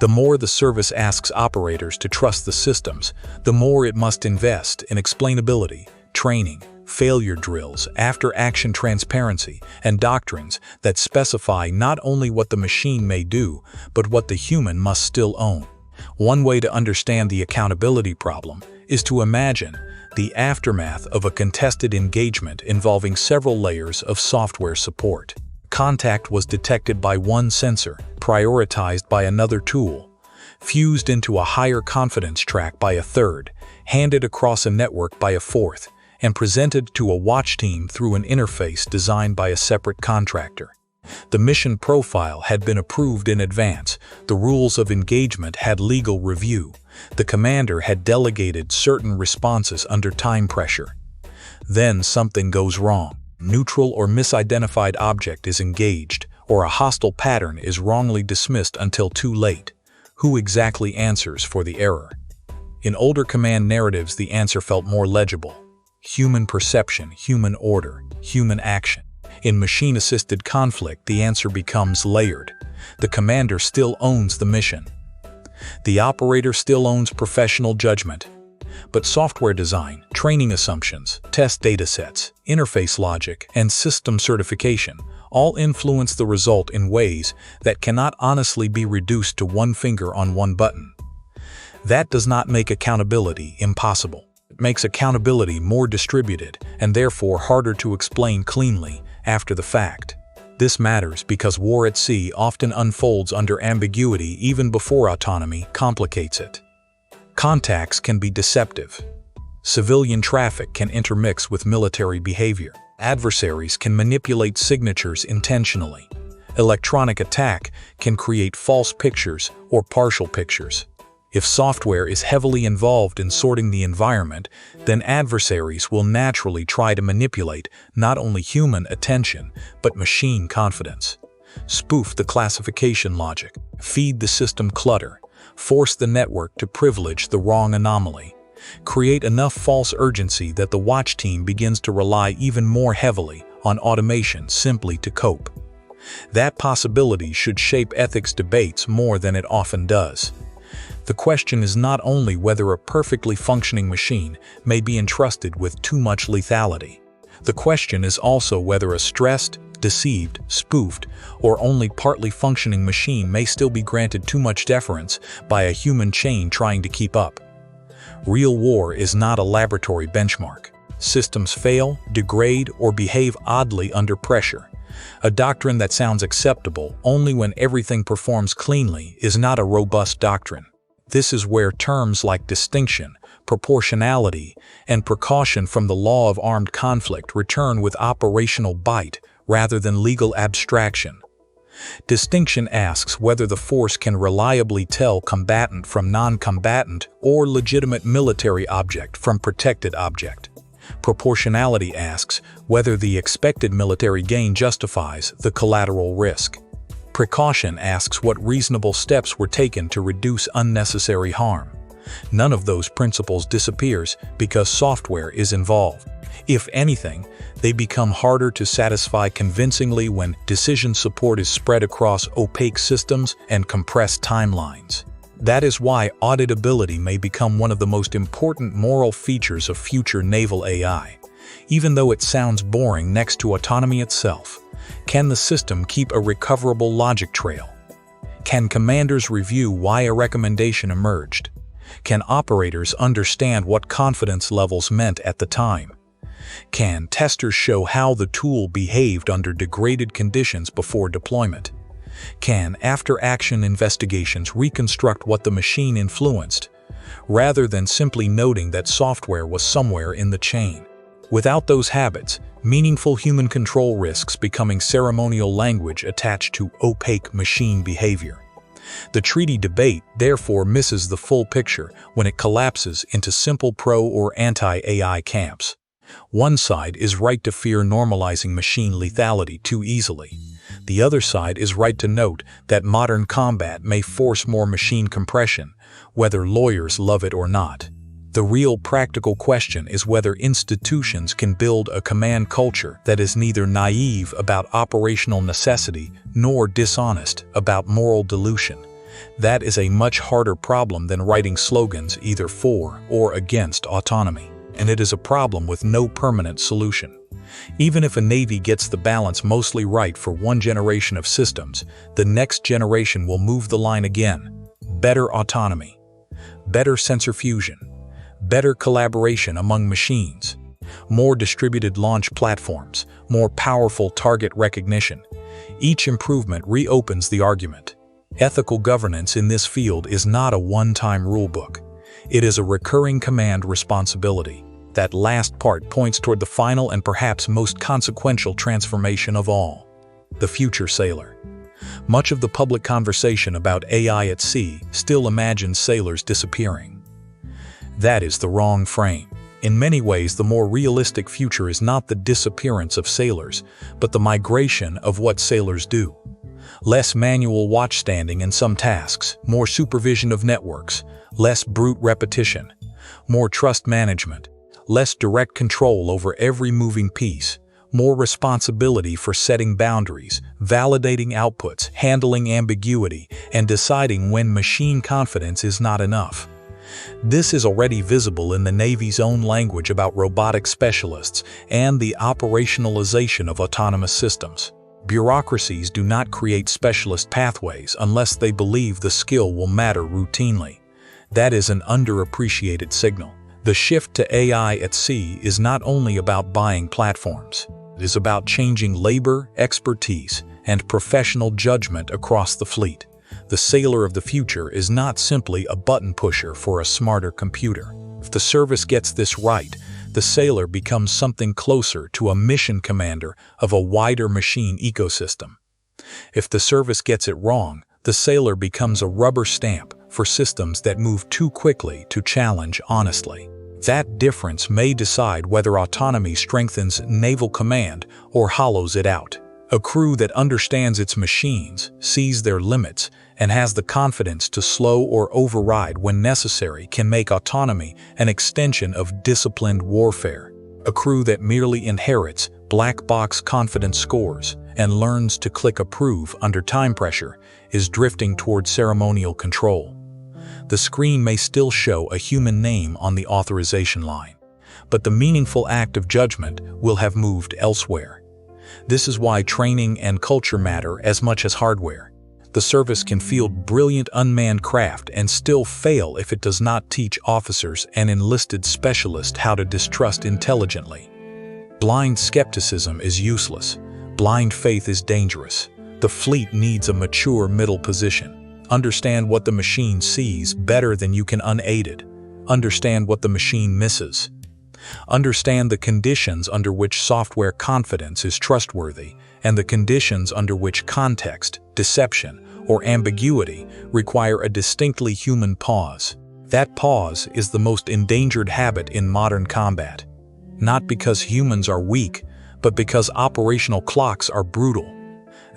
The more the service asks operators to trust the systems, the more it must invest in explainability, training, failure drills, after-action transparency, and doctrines that specify not only what the machine may do, but what the human must still own. One way to understand the accountability problem is to imagine the aftermath of a contested engagement involving several layers of software support. Contact was detected by one sensor, prioritized by another tool, fused into a higher confidence track by a third, handed across a network by a fourth, and presented to a watch team through an interface designed by a separate contractor. The mission profile had been approved in advance, the rules of engagement had legal review, the commander had delegated certain responses under time pressure. Then something goes wrong. Neutral or misidentified object is engaged, or a hostile pattern is wrongly dismissed until too late. Who exactly answers for the error? In older command narratives, the answer felt more legible. Human perception, human order, human action. In machine-assisted conflict, the answer becomes layered. The commander still owns the mission. The operator still owns professional judgment. But software design, training assumptions, test datasets, interface logic, and system certification all influence the result in ways that cannot honestly be reduced to one finger on one button. That does not make accountability impossible. It makes accountability more distributed and therefore harder to explain cleanly after the fact. This matters because war at sea often unfolds under ambiguity even before autonomy complicates it. Contacts can be deceptive. Civilian traffic can intermix with military behavior. Adversaries can manipulate signatures intentionally. Electronic attack can create false pictures or partial pictures. If software is heavily involved in sorting the environment, then adversaries will naturally try to manipulate not only human attention, but machine confidence. Spoof the classification logic, feed the system clutter, force the network to privilege the wrong anomaly, create enough false urgency that the watch team begins to rely even more heavily on automation simply to cope. That possibility should shape ethics debates more than it often does. The question is not only whether a perfectly functioning machine may be entrusted with too much lethality. The question is also whether a stressed, deceived, spoofed, or only partly functioning machine may still be granted too much deference by a human chain trying to keep up. Real war is not a laboratory benchmark. Systems fail, degrade, or behave oddly under pressure. A doctrine that sounds acceptable only when everything performs cleanly is not a robust doctrine. This is where terms like distinction, proportionality, and precaution from the law of armed conflict return with operational bite rather than legal abstraction. Distinction asks whether the force can reliably tell combatant from non-combatant or legitimate military object from protected object. Proportionality asks whether the expected military gain justifies the collateral risk. Precaution asks what reasonable steps were taken to reduce unnecessary harm. None of those principles disappears because software is involved. If anything, they become harder to satisfy convincingly when decision support is spread across opaque systems and compressed timelines. That is why auditability may become one of the most important moral features of future naval AI. Even though it sounds boring next to autonomy itself, can the system keep a recoverable logic trail? Can commanders review why a recommendation emerged? Can operators understand what confidence levels meant at the time? Can testers show how the tool behaved under degraded conditions before deployment? Can after-action investigations reconstruct what the machine influenced, rather than simply noting that software was somewhere in the chain? Without those habits, meaningful human control risks becoming ceremonial language attached to opaque machine behavior. The treaty debate therefore misses the full picture when it collapses into simple pro- or anti-AI camps. One side is right to fear normalizing machine lethality too easily. The other side is right to note that modern combat may force more machine compression, whether lawyers love it or not. The real practical question is whether institutions can build a command culture that is neither naive about operational necessity nor dishonest about moral dilution. That is a much harder problem than writing slogans either for or against autonomy. And it is a problem with no permanent solution. Even if a Navy gets the balance mostly right for one generation of systems, the next generation will move the line again. Better autonomy, better sensor fusion, better collaboration among machines, more distributed launch platforms, more powerful target recognition. Each improvement reopens the argument. Ethical governance in this field is not a one-time rulebook. It is a recurring command responsibility. That last part points toward the final and perhaps most consequential transformation of all: the future sailor. Much of the public conversation about AI at sea still imagines sailors disappearing. That is the wrong frame. In many ways, the more realistic future is not the disappearance of sailors, but the migration of what sailors do. Less manual watchstanding in some tasks, more supervision of networks, less brute repetition, more trust management, less direct control over every moving piece, more responsibility for setting boundaries, validating outputs, handling ambiguity, and deciding when machine confidence is not enough. This is already visible in the Navy's own language about robotic specialists and the operationalization of autonomous systems. Bureaucracies do not create specialist pathways unless they believe the skill will matter routinely. That is an underappreciated signal. The shift to AI at sea is not only about buying platforms. It is about changing labor, expertise, and professional judgment across the fleet. The sailor of the future is not simply a button pusher for a smarter computer. If the service gets this right, the sailor becomes something closer to a mission commander of a wider machine ecosystem. If the service gets it wrong, the sailor becomes a rubber stamp for systems that move too quickly to challenge honestly. That difference may decide whether autonomy strengthens naval command or hollows it out. A crew that understands its machines, sees their limits, and has the confidence to slow or override when necessary can make autonomy an extension of disciplined warfare. A crew that merely inherits black box confidence scores and learns to click approve under time pressure is drifting toward ceremonial control. The screen may still show a human name on the authorization line, but the meaningful act of judgment will have moved elsewhere. This is why training and culture matter as much as hardware. The service can field brilliant unmanned craft and still fail if it does not teach officers and enlisted specialists how to distrust intelligently. Blind skepticism is useless. Blind faith is dangerous. The fleet needs a mature middle position. Understand what the machine sees better than you can unaided. Understand what the machine misses. Understand the conditions under which software confidence is trustworthy and the conditions under which context, deception, or ambiguity require a distinctly human pause. That pause is the most endangered habit in modern combat. Not because humans are weak, but because operational clocks are brutal.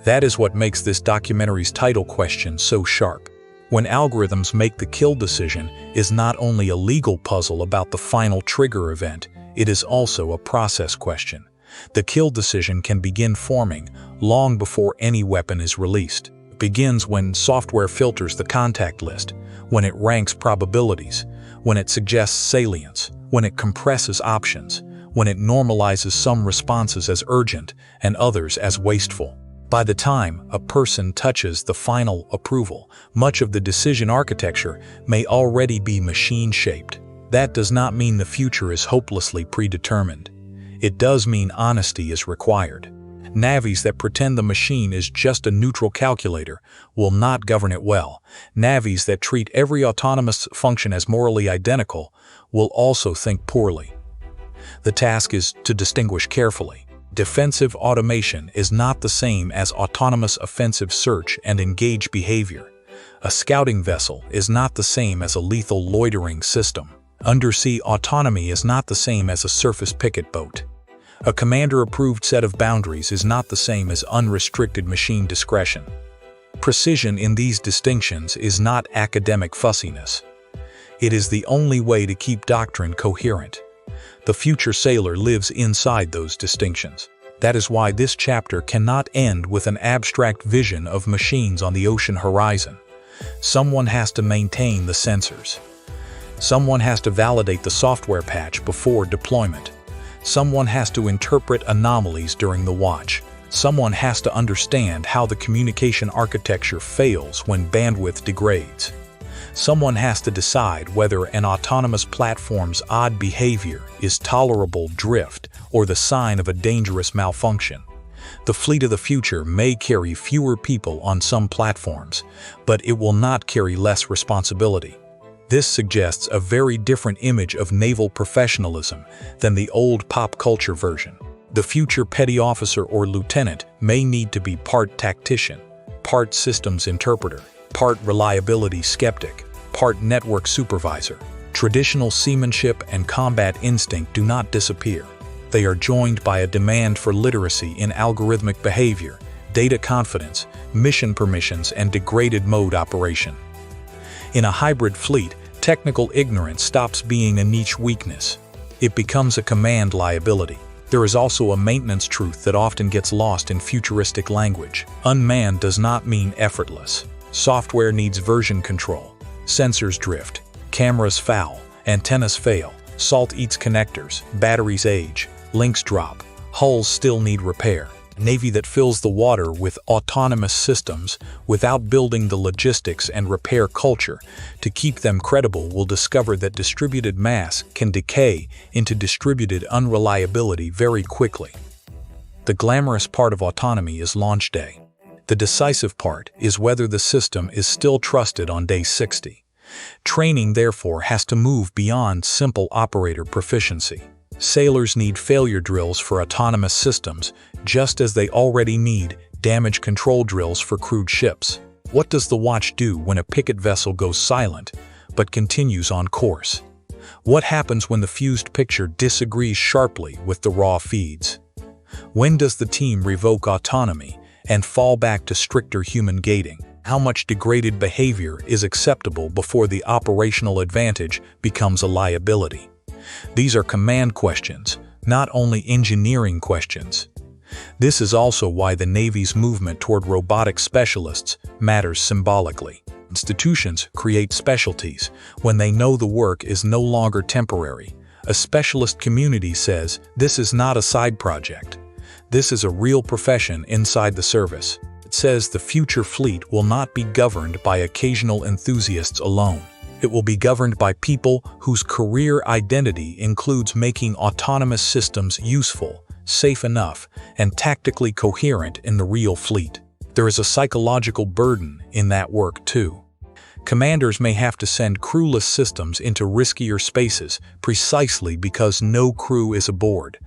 That is what makes this documentary's title question so sharp. When algorithms make the kill decision is not only a legal puzzle about the final trigger event, it is also a process question. The kill decision can begin forming long before any weapon is released. It begins when software filters the contact list, when it ranks probabilities, when it suggests salience, when it compresses options, when it normalizes some responses as urgent and others as wasteful. By the time a person touches the final approval, much of the decision architecture may already be machine-shaped. That does not mean the future is hopelessly predetermined. It does mean honesty is required. Navies that pretend the machine is just a neutral calculator will not govern it well. Navies that treat every autonomous function as morally identical will also think poorly. The task is to distinguish carefully. Defensive automation is not the same as autonomous offensive search and engage behavior. A scouting vessel is not the same as a lethal loitering system. Undersea autonomy is not the same as a surface picket boat. A commander-approved set of boundaries is not the same as unrestricted machine discretion. Precision in these distinctions is not academic fussiness. It is the only way to keep doctrine coherent. The future sailor lives inside those distinctions. That is why this chapter cannot end with an abstract vision of machines on the ocean horizon. Someone has to maintain the sensors. Someone has to validate the software patch before deployment. Someone has to interpret anomalies during the watch. Someone has to understand how the communication architecture fails when bandwidth degrades. Someone has to decide whether an autonomous platform's odd behavior is tolerable drift or the sign of a dangerous malfunction. The fleet of the future may carry fewer people on some platforms, but it will not carry less responsibility. This suggests a very different image of naval professionalism than the old pop culture version. The future petty officer or lieutenant may need to be part tactician, part systems interpreter, part reliability skeptic, part network supervisor. Traditional seamanship and combat instinct do not disappear. They are joined by a demand for literacy in algorithmic behavior, data confidence, mission permissions, and degraded mode operation. In a hybrid fleet, technical ignorance stops being a niche weakness. It becomes a command liability. There is also a maintenance truth that often gets lost in futuristic language. Unmanned does not mean effortless. Software needs version control. Sensors drift, cameras foul, antennas fail, salt eats connectors, batteries age, links drop, hulls still need repair. A Navy that fills the water with autonomous systems without building the logistics and repair culture to keep them credible will discover that distributed mass can decay into distributed unreliability very quickly. The glamorous part of autonomy is launch day. The decisive part is whether the system is still trusted on day 60. Training, therefore, has to move beyond simple operator proficiency. Sailors need failure drills for autonomous systems, just as they already need damage control drills for crewed ships. What does the watch do when a picket vessel goes silent, but continues on course? What happens when the fused picture disagrees sharply with the raw feeds? When does the team revoke autonomy and fall back to stricter human gating? How much degraded behavior is acceptable before the operational advantage becomes a liability? These are command questions, not only engineering questions. This is also why the Navy's movement toward robotic specialists matters symbolically. Institutions create specialties when they know the work is no longer temporary. A specialist community says, this is not a side project. This is a real profession inside the service. It says the future fleet will not be governed by occasional enthusiasts alone. It will be governed by people whose career identity includes making autonomous systems useful, safe enough, and tactically coherent in the real fleet. There is a psychological burden in that work too. Commanders may have to send crewless systems into riskier spaces precisely because no crew is aboard.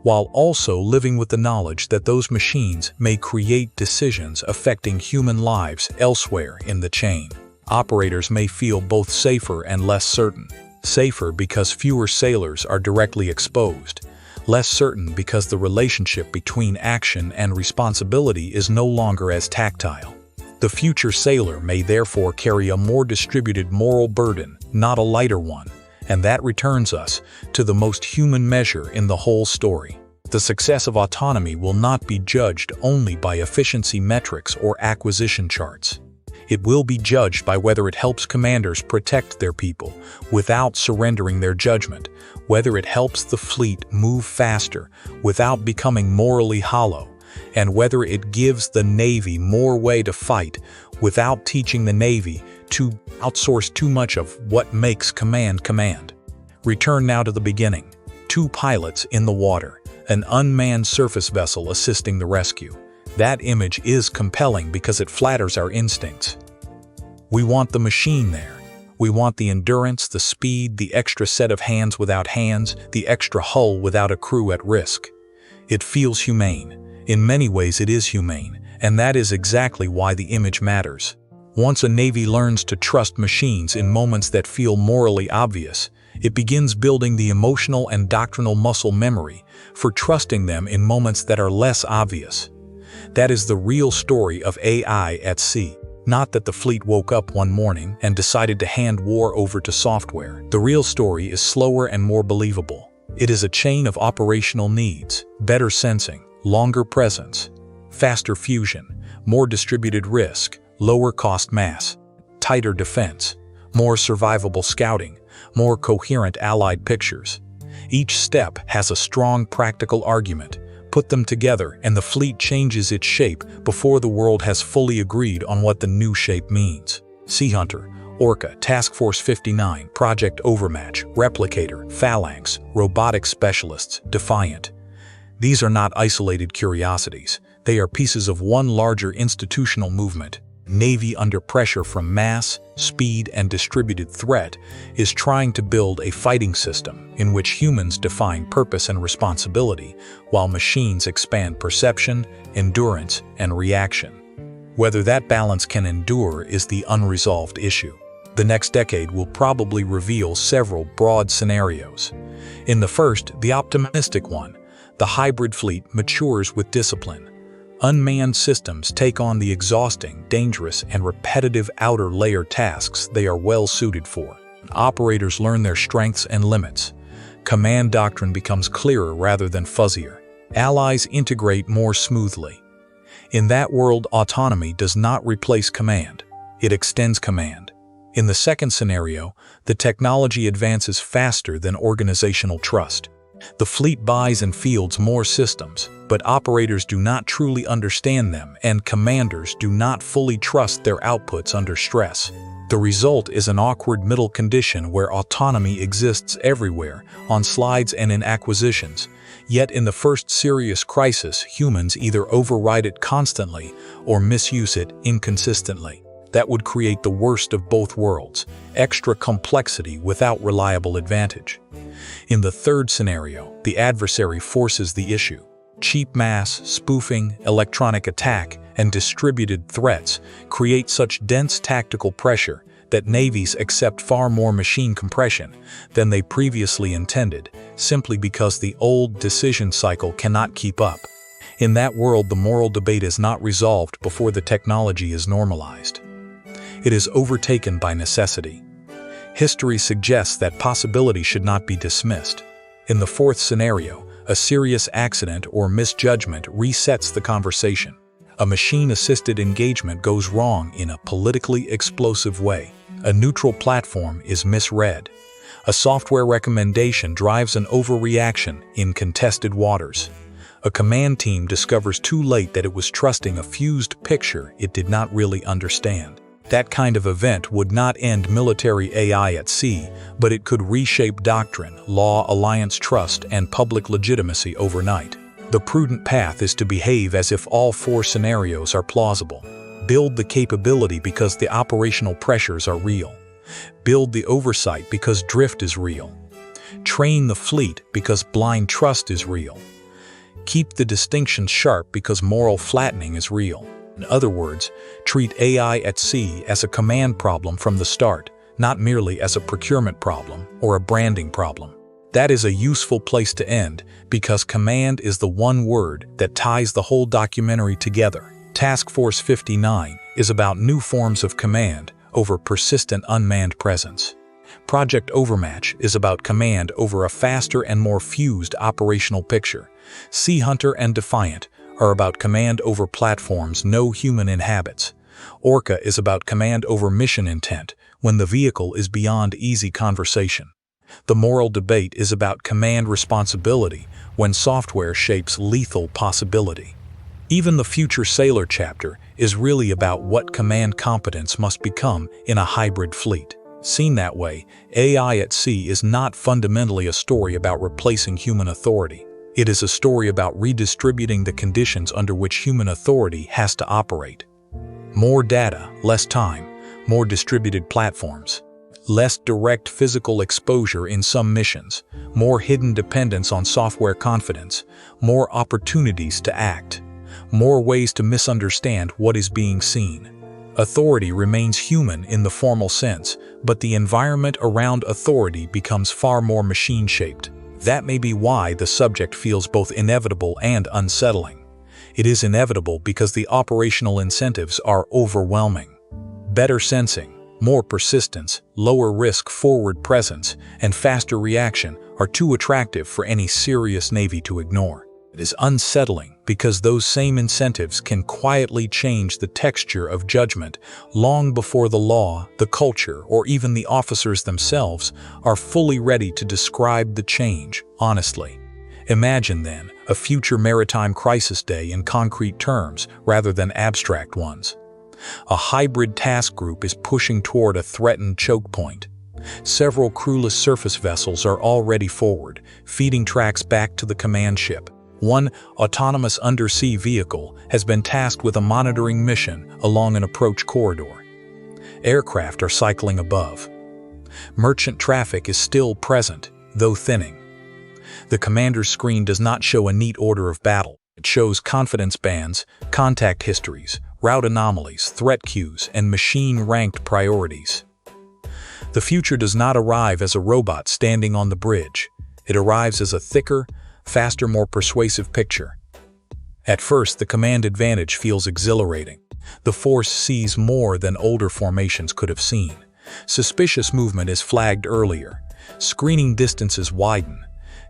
while also living with the knowledge that those machines may create decisions affecting human lives elsewhere in the chain. Operators may feel both safer and less certain. Safer because fewer sailors are directly exposed. Less certain because the relationship between action and responsibility is no longer as tactile. The future sailor may therefore carry a more distributed moral burden, not a lighter one, and that returns us to the most human measure in the whole story. The success of autonomy will not be judged only by efficiency metrics or acquisition charts. It will be judged by whether it helps commanders protect their people without surrendering their judgment, whether it helps the fleet move faster without becoming morally hollow, and whether it gives the Navy more way to fight without teaching the Navy to outsource too much of what makes command. Return now to the beginning. 2 pilots in the water, an unmanned surface vessel assisting the rescue. That image is compelling because it flatters our instincts. We want the machine there. We want the endurance, the speed, the extra set of hands without hands, the extra hull without a crew at risk. It feels humane. In many ways it is humane, and that is exactly why the image matters. Once a Navy learns to trust machines in moments that feel morally obvious, it begins building the emotional and doctrinal muscle memory for trusting them in moments that are less obvious. That is the real story of AI at sea. Not that the fleet woke up one morning and decided to hand war over to software. The real story is slower and more believable. It is a chain of operational needs, better sensing, longer presence, faster fusion, more distributed risk, lower cost mass, tighter defense, more survivable scouting, more coherent allied pictures. Each step has a strong practical argument. Put them together and the fleet changes its shape before the world has fully agreed on what the new shape means. Sea Hunter, Orca, Task Force 59, Project Overmatch, Replicator, Phalanx, Robotics Specialists, Defiant. These are not isolated curiosities. They are pieces of one larger institutional movement. Navy, under pressure from mass, speed, and distributed threat, is trying to build a fighting system in which humans define purpose and responsibility, while machines expand perception, endurance, and reaction. Whether that balance can endure is the unresolved issue. The next decade will probably reveal several broad scenarios. In the first, the optimistic one, the hybrid fleet matures with discipline. Unmanned systems take on the exhausting, dangerous, and repetitive outer layer tasks they are well suited for. Operators learn their strengths and limits. Command doctrine becomes clearer rather than fuzzier. Allies integrate more smoothly. In that world, autonomy does not replace command. It extends command. In the second scenario, the technology advances faster than organizational trust. The fleet buys and fields more systems, but operators do not truly understand them and commanders do not fully trust their outputs under stress. The result is an awkward middle condition where autonomy exists everywhere, on slides and in acquisitions. Yet in the first serious crisis, humans either override it constantly or misuse it inconsistently. That would create the worst of both worlds, extra complexity without reliable advantage. In the third scenario, the adversary forces the issue. Cheap mass, spoofing, electronic attack, and distributed threats create such dense tactical pressure that navies accept far more machine compression than they previously intended, simply because the old decision cycle cannot keep up. In that world, the moral debate is not resolved before the technology is normalized. It is overtaken by necessity. History suggests that possibility should not be dismissed. In the fourth scenario, a serious accident or misjudgment resets the conversation. A machine-assisted engagement goes wrong in a politically explosive way. A neutral platform is misread. A software recommendation drives an overreaction in contested waters. A command team discovers too late that it was trusting a fused picture it did not really understand. That kind of event would not end military AI at sea, but it could reshape doctrine, law, alliance trust, and public legitimacy overnight. The prudent path is to behave as if all four scenarios are plausible. Build the capability because the operational pressures are real. Build the oversight because drift is real. Train the fleet because blind trust is real. Keep the distinctions sharp because moral flattening is real. In other words, treat AI at sea as a command problem from the start, not merely as a procurement problem or a branding problem. That is a useful place to end because command is the one word that ties the whole documentary together. Task Force 59 is about new forms of command over persistent unmanned presence. Project Overmatch is about command over a faster and more fused operational picture. Sea Hunter and Defiant are about command over platforms no human inhabits. Orca is about command over mission intent when the vehicle is beyond easy conversation. The Moral Debate is about command responsibility when software shapes lethal possibility. Even the Future Sailor chapter is really about what command competence must become in a hybrid fleet. Seen that way, AI at sea is not fundamentally a story about replacing human authority. It is a story about redistributing the conditions under which human authority has to operate. More data, less time, more distributed platforms, less direct physical exposure in some missions, more hidden dependence on software confidence, more opportunities to act, more ways to misunderstand what is being seen. Authority remains human in the formal sense, but the environment around authority becomes far more machine-shaped. That may be why the subject feels both inevitable and unsettling. It is inevitable because the operational incentives are overwhelming. Better sensing, more persistence, lower risk forward presence, and faster reaction are too attractive for any serious Navy to ignore. It is unsettling because those same incentives can quietly change the texture of judgment long before the law, the culture, or even the officers themselves are fully ready to describe the change honestly. Imagine, then, a future maritime crisis day in concrete terms rather than abstract ones. A hybrid task group is pushing toward a threatened choke point. Several crewless surface vessels are already forward, feeding tracks back to the command ship. One autonomous undersea vehicle has been tasked with a monitoring mission along an approach corridor. Aircraft are cycling above. Merchant traffic is still present, though thinning. The commander's screen does not show a neat order of battle. It shows confidence bands, contact histories, route anomalies, threat queues, and machine-ranked priorities. The future does not arrive as a robot standing on the bridge. It arrives as a thicker, faster, more persuasive picture. At first, the command advantage feels exhilarating. The force sees more than older formations could have seen. Suspicious movement is flagged earlier. Screening distances widen.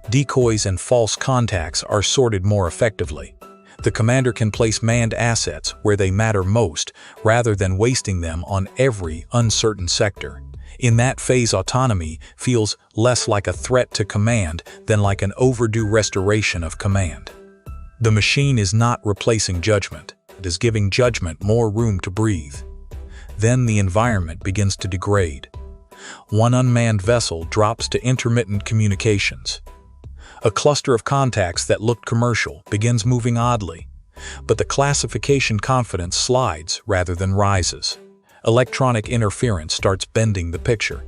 Decoys and false contacts are sorted more effectively. The commander can place manned assets where they matter most, rather than wasting them on every uncertain sector. In that phase, autonomy feels less like a threat to command than like an overdue restoration of command. The machine is not replacing judgment. It is giving judgment more room to breathe. Then the environment begins to degrade. One unmanned vessel drops to intermittent communications. A cluster of contacts that looked commercial begins moving oddly, but the classification confidence slides rather than rises. Electronic interference starts bending the picture.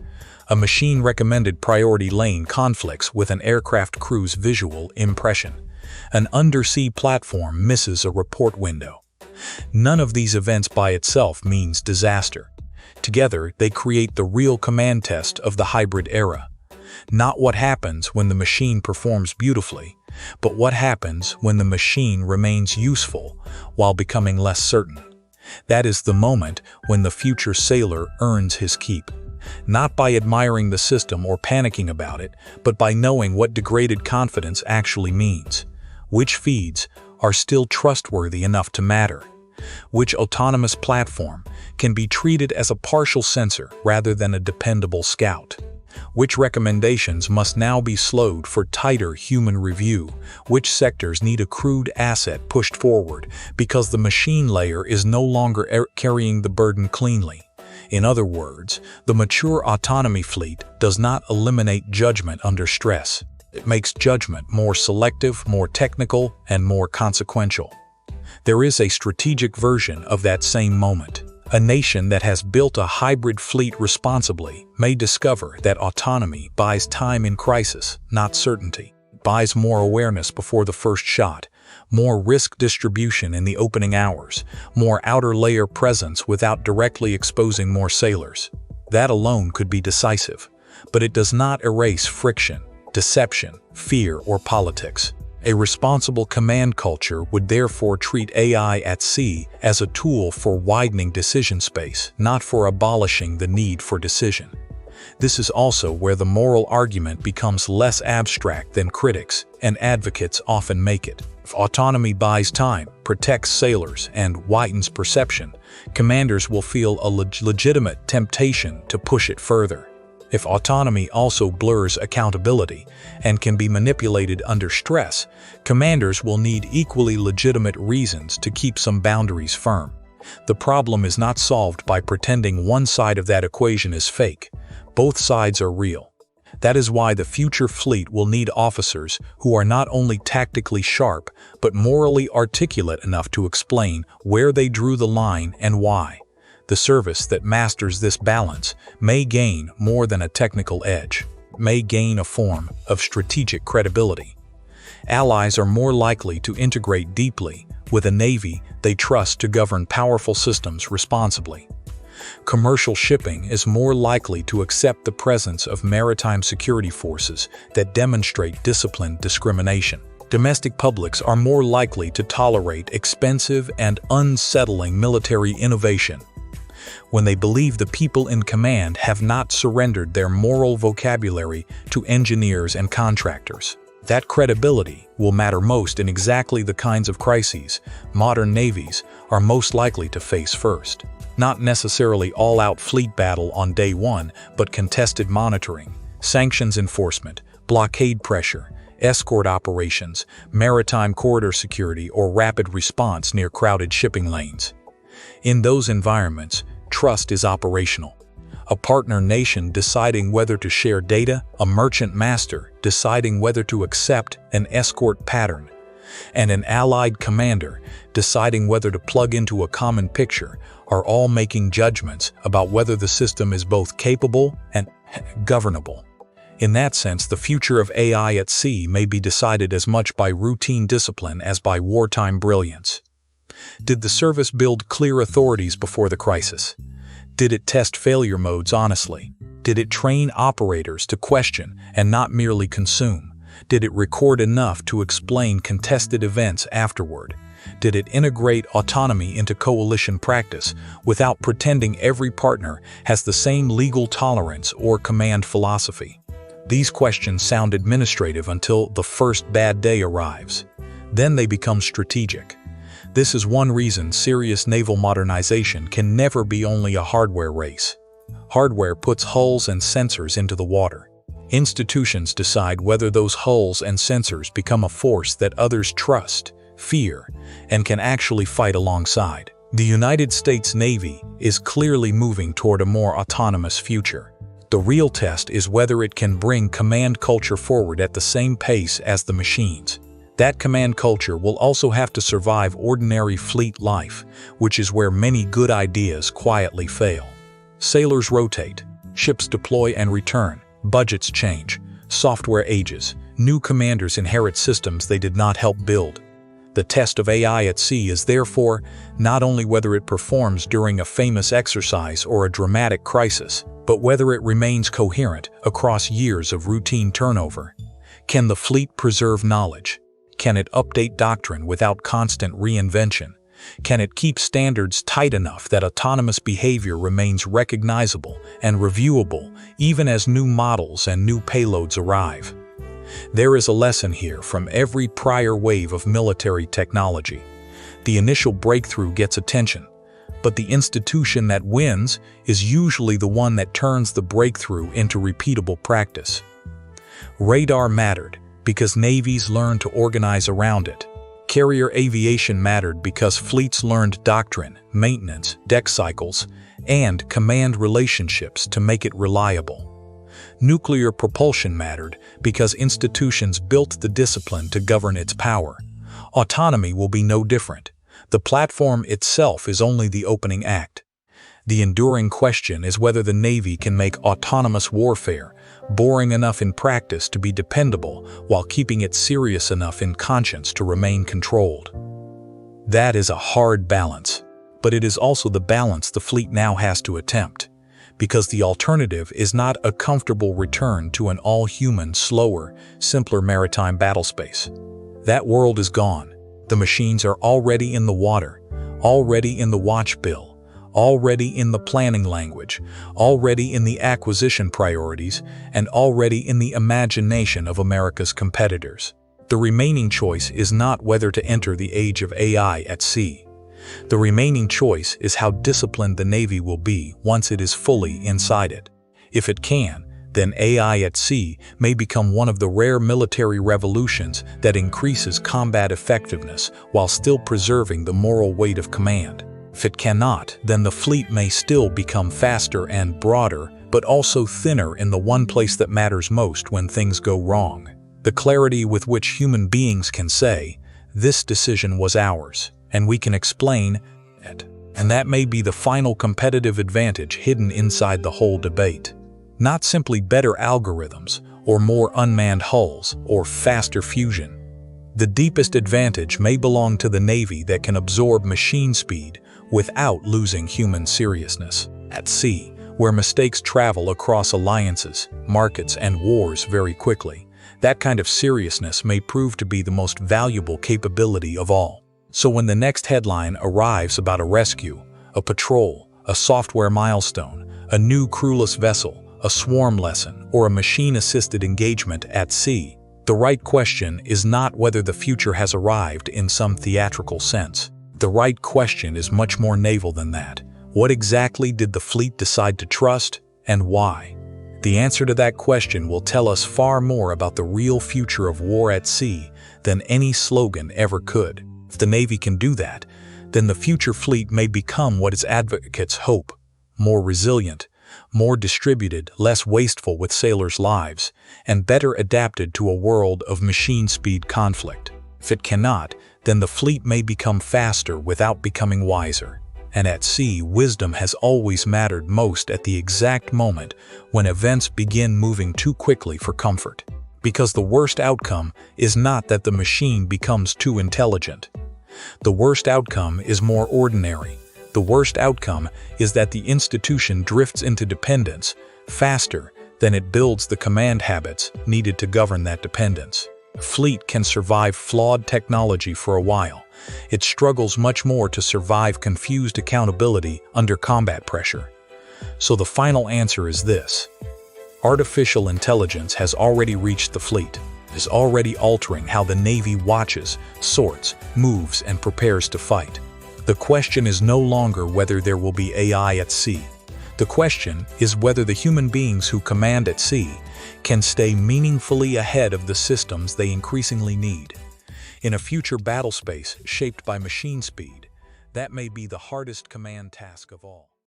A machine-recommended priority lane conflicts with an aircraft crew's visual impression. An undersea platform misses a report window. None of these events by itself means disaster. Together, they create the real command test of the hybrid era. Not what happens when the machine performs beautifully, but what happens when the machine remains useful while becoming less certain. That is the moment when the future sailor earns his keep. Not by admiring the system or panicking about it, but by knowing what degraded confidence actually means. Which feeds are still trustworthy enough to matter? Which autonomous platform can be treated as a partial sensor rather than a dependable scout? Which recommendations must now be slowed for tighter human review? Which sectors need a crewed asset pushed forward because the machine layer is no longer carrying the burden cleanly? In other words, the mature autonomy fleet does not eliminate judgment under stress. It makes judgment more selective, more technical, and more consequential. There is a strategic version of that same moment. A nation that has built a hybrid fleet responsibly may discover that autonomy buys time in crisis, not certainty. It buys more awareness before the first shot, more risk distribution in the opening hours, more outer layer presence without directly exposing more sailors. That alone could be decisive, but it does not erase friction, deception, fear, or politics. A responsible command culture would therefore treat AI at sea as a tool for widening decision space, not for abolishing the need for decision. This is also where the moral argument becomes less abstract than critics and advocates often make it. If autonomy buys time, protects sailors, and widens perception, commanders will feel a legitimate temptation to push it further. If autonomy also blurs accountability and can be manipulated under stress, commanders will need equally legitimate reasons to keep some boundaries firm. The problem is not solved by pretending one side of that equation is fake. Both sides are real. That is why the future fleet will need officers who are not only tactically sharp, but morally articulate enough to explain where they drew the line and why. The service that masters this balance may gain more than a technical edge, may gain a form of strategic credibility. Allies are more likely to integrate deeply with a navy they trust to govern powerful systems responsibly. Commercial shipping is more likely to accept the presence of maritime security forces that demonstrate disciplined discrimination. Domestic publics are more likely to tolerate expensive and unsettling military innovation when they believe the people in command have not surrendered their moral vocabulary to engineers and contractors. That credibility will matter most in exactly the kinds of crises modern navies are most likely to face first. Not necessarily all-out fleet battle on day one, but contested monitoring, sanctions enforcement, blockade pressure, escort operations, maritime corridor security, or rapid response near crowded shipping lanes. In those environments, trust is operational. A partner nation deciding whether to share data, a merchant master deciding whether to accept an escort pattern, and an allied commander deciding whether to plug into a common picture are all making judgments about whether the system is both capable and governable. In that sense, the future of AI at sea may be decided as much by routine discipline as by wartime brilliance. Did the service build clear authorities before the crisis? Did it test failure modes honestly? Did it train operators to question and not merely consume? Did it record enough to explain contested events afterward? Did it integrate autonomy into coalition practice without pretending every partner has the same legal tolerance or command philosophy? These questions sound administrative until the first bad day arrives. Then they become strategic. This is one reason serious naval modernization can never be only a hardware race. Hardware puts hulls and sensors into the water. Institutions decide whether those hulls and sensors become a force that others trust, fear, and can actually fight alongside. The United States Navy is clearly moving toward a more autonomous future. The real test is whether it can bring command culture forward at the same pace as the machines. That command culture will also have to survive ordinary fleet life, which is where many good ideas quietly fail. Sailors rotate, ships deploy and return, budgets change, software ages, new commanders inherit systems they did not help build. The test of AI at sea is therefore not only whether it performs during a famous exercise or a dramatic crisis, but whether it remains coherent across years of routine turnover. Can the fleet preserve knowledge? Can it update doctrine without constant reinvention? Can it keep standards tight enough that autonomous behavior remains recognizable and reviewable even as new models and new payloads arrive? There is a lesson here from every prior wave of military technology. The initial breakthrough gets attention, but the institution that wins is usually the one that turns the breakthrough into repeatable practice. Radar mattered because navies learned to organize around it. Carrier aviation mattered because fleets learned doctrine, maintenance, deck cycles, and command relationships to make it reliable. Nuclear propulsion mattered because institutions built the discipline to govern its power. Autonomy will be no different. The platform itself is only the opening act. The enduring question is whether the Navy can make autonomous warfare boring enough in practice to be dependable while keeping it serious enough in conscience to remain controlled. That is a hard balance, but it is also the balance the fleet now has to attempt, because the alternative is not a comfortable return to an all-human, slower, simpler maritime battlespace. That world is gone. The machines are already in the water, already in the watch bill, already in the planning language, already in the acquisition priorities, and already in the imagination of America's competitors. The remaining choice is not whether to enter the age of AI at sea. The remaining choice is how disciplined the Navy will be once it is fully inside it. If it can, then AI at sea may become one of the rare military revolutions that increases combat effectiveness while still preserving the moral weight of command. If it cannot, then the fleet may still become faster and broader, but also thinner in the one place that matters most when things go wrong. The clarity with which human beings can say, "This decision was ours, and we can explain it." And that may be the final competitive advantage hidden inside the whole debate. Not simply better algorithms, or more unmanned hulls, or faster fusion. The deepest advantage may belong to the Navy that can absorb machine speed without losing human seriousness. At sea, where mistakes travel across alliances, markets, and wars very quickly, that kind of seriousness may prove to be the most valuable capability of all. So when the next headline arrives about a rescue, a patrol, a software milestone, a new crewless vessel, a swarm lesson, or a machine-assisted engagement at sea, the right question is not whether the future has arrived in some theatrical sense. The right question is much more naval than that. What exactly did the fleet decide to trust, and why? The answer to that question will tell us far more about the real future of war at sea than any slogan ever could. If the Navy can do that, then the future fleet may become what its advocates hope: more resilient, more distributed, less wasteful with sailors' lives, and better adapted to a world of machine-speed conflict. If it cannot, then the fleet may become faster without becoming wiser. And at sea, wisdom has always mattered most at the exact moment when events begin moving too quickly for comfort. Because the worst outcome is not that the machine becomes too intelligent. The worst outcome is more ordinary. The worst outcome is that the institution drifts into dependence faster than it builds the command habits needed to govern that dependence. A fleet can survive flawed technology for a while. It struggles much more to survive confused accountability under combat pressure. So the final answer is this: artificial intelligence has already reached the fleet, is already altering how the Navy watches, sorts, moves, and prepares to fight. The question is no longer whether there will be AI at sea. The question is whether the human beings who command at sea can stay meaningfully ahead of the systems they increasingly need. In a future battle space shaped by machine speed, that may be the hardest command task of all.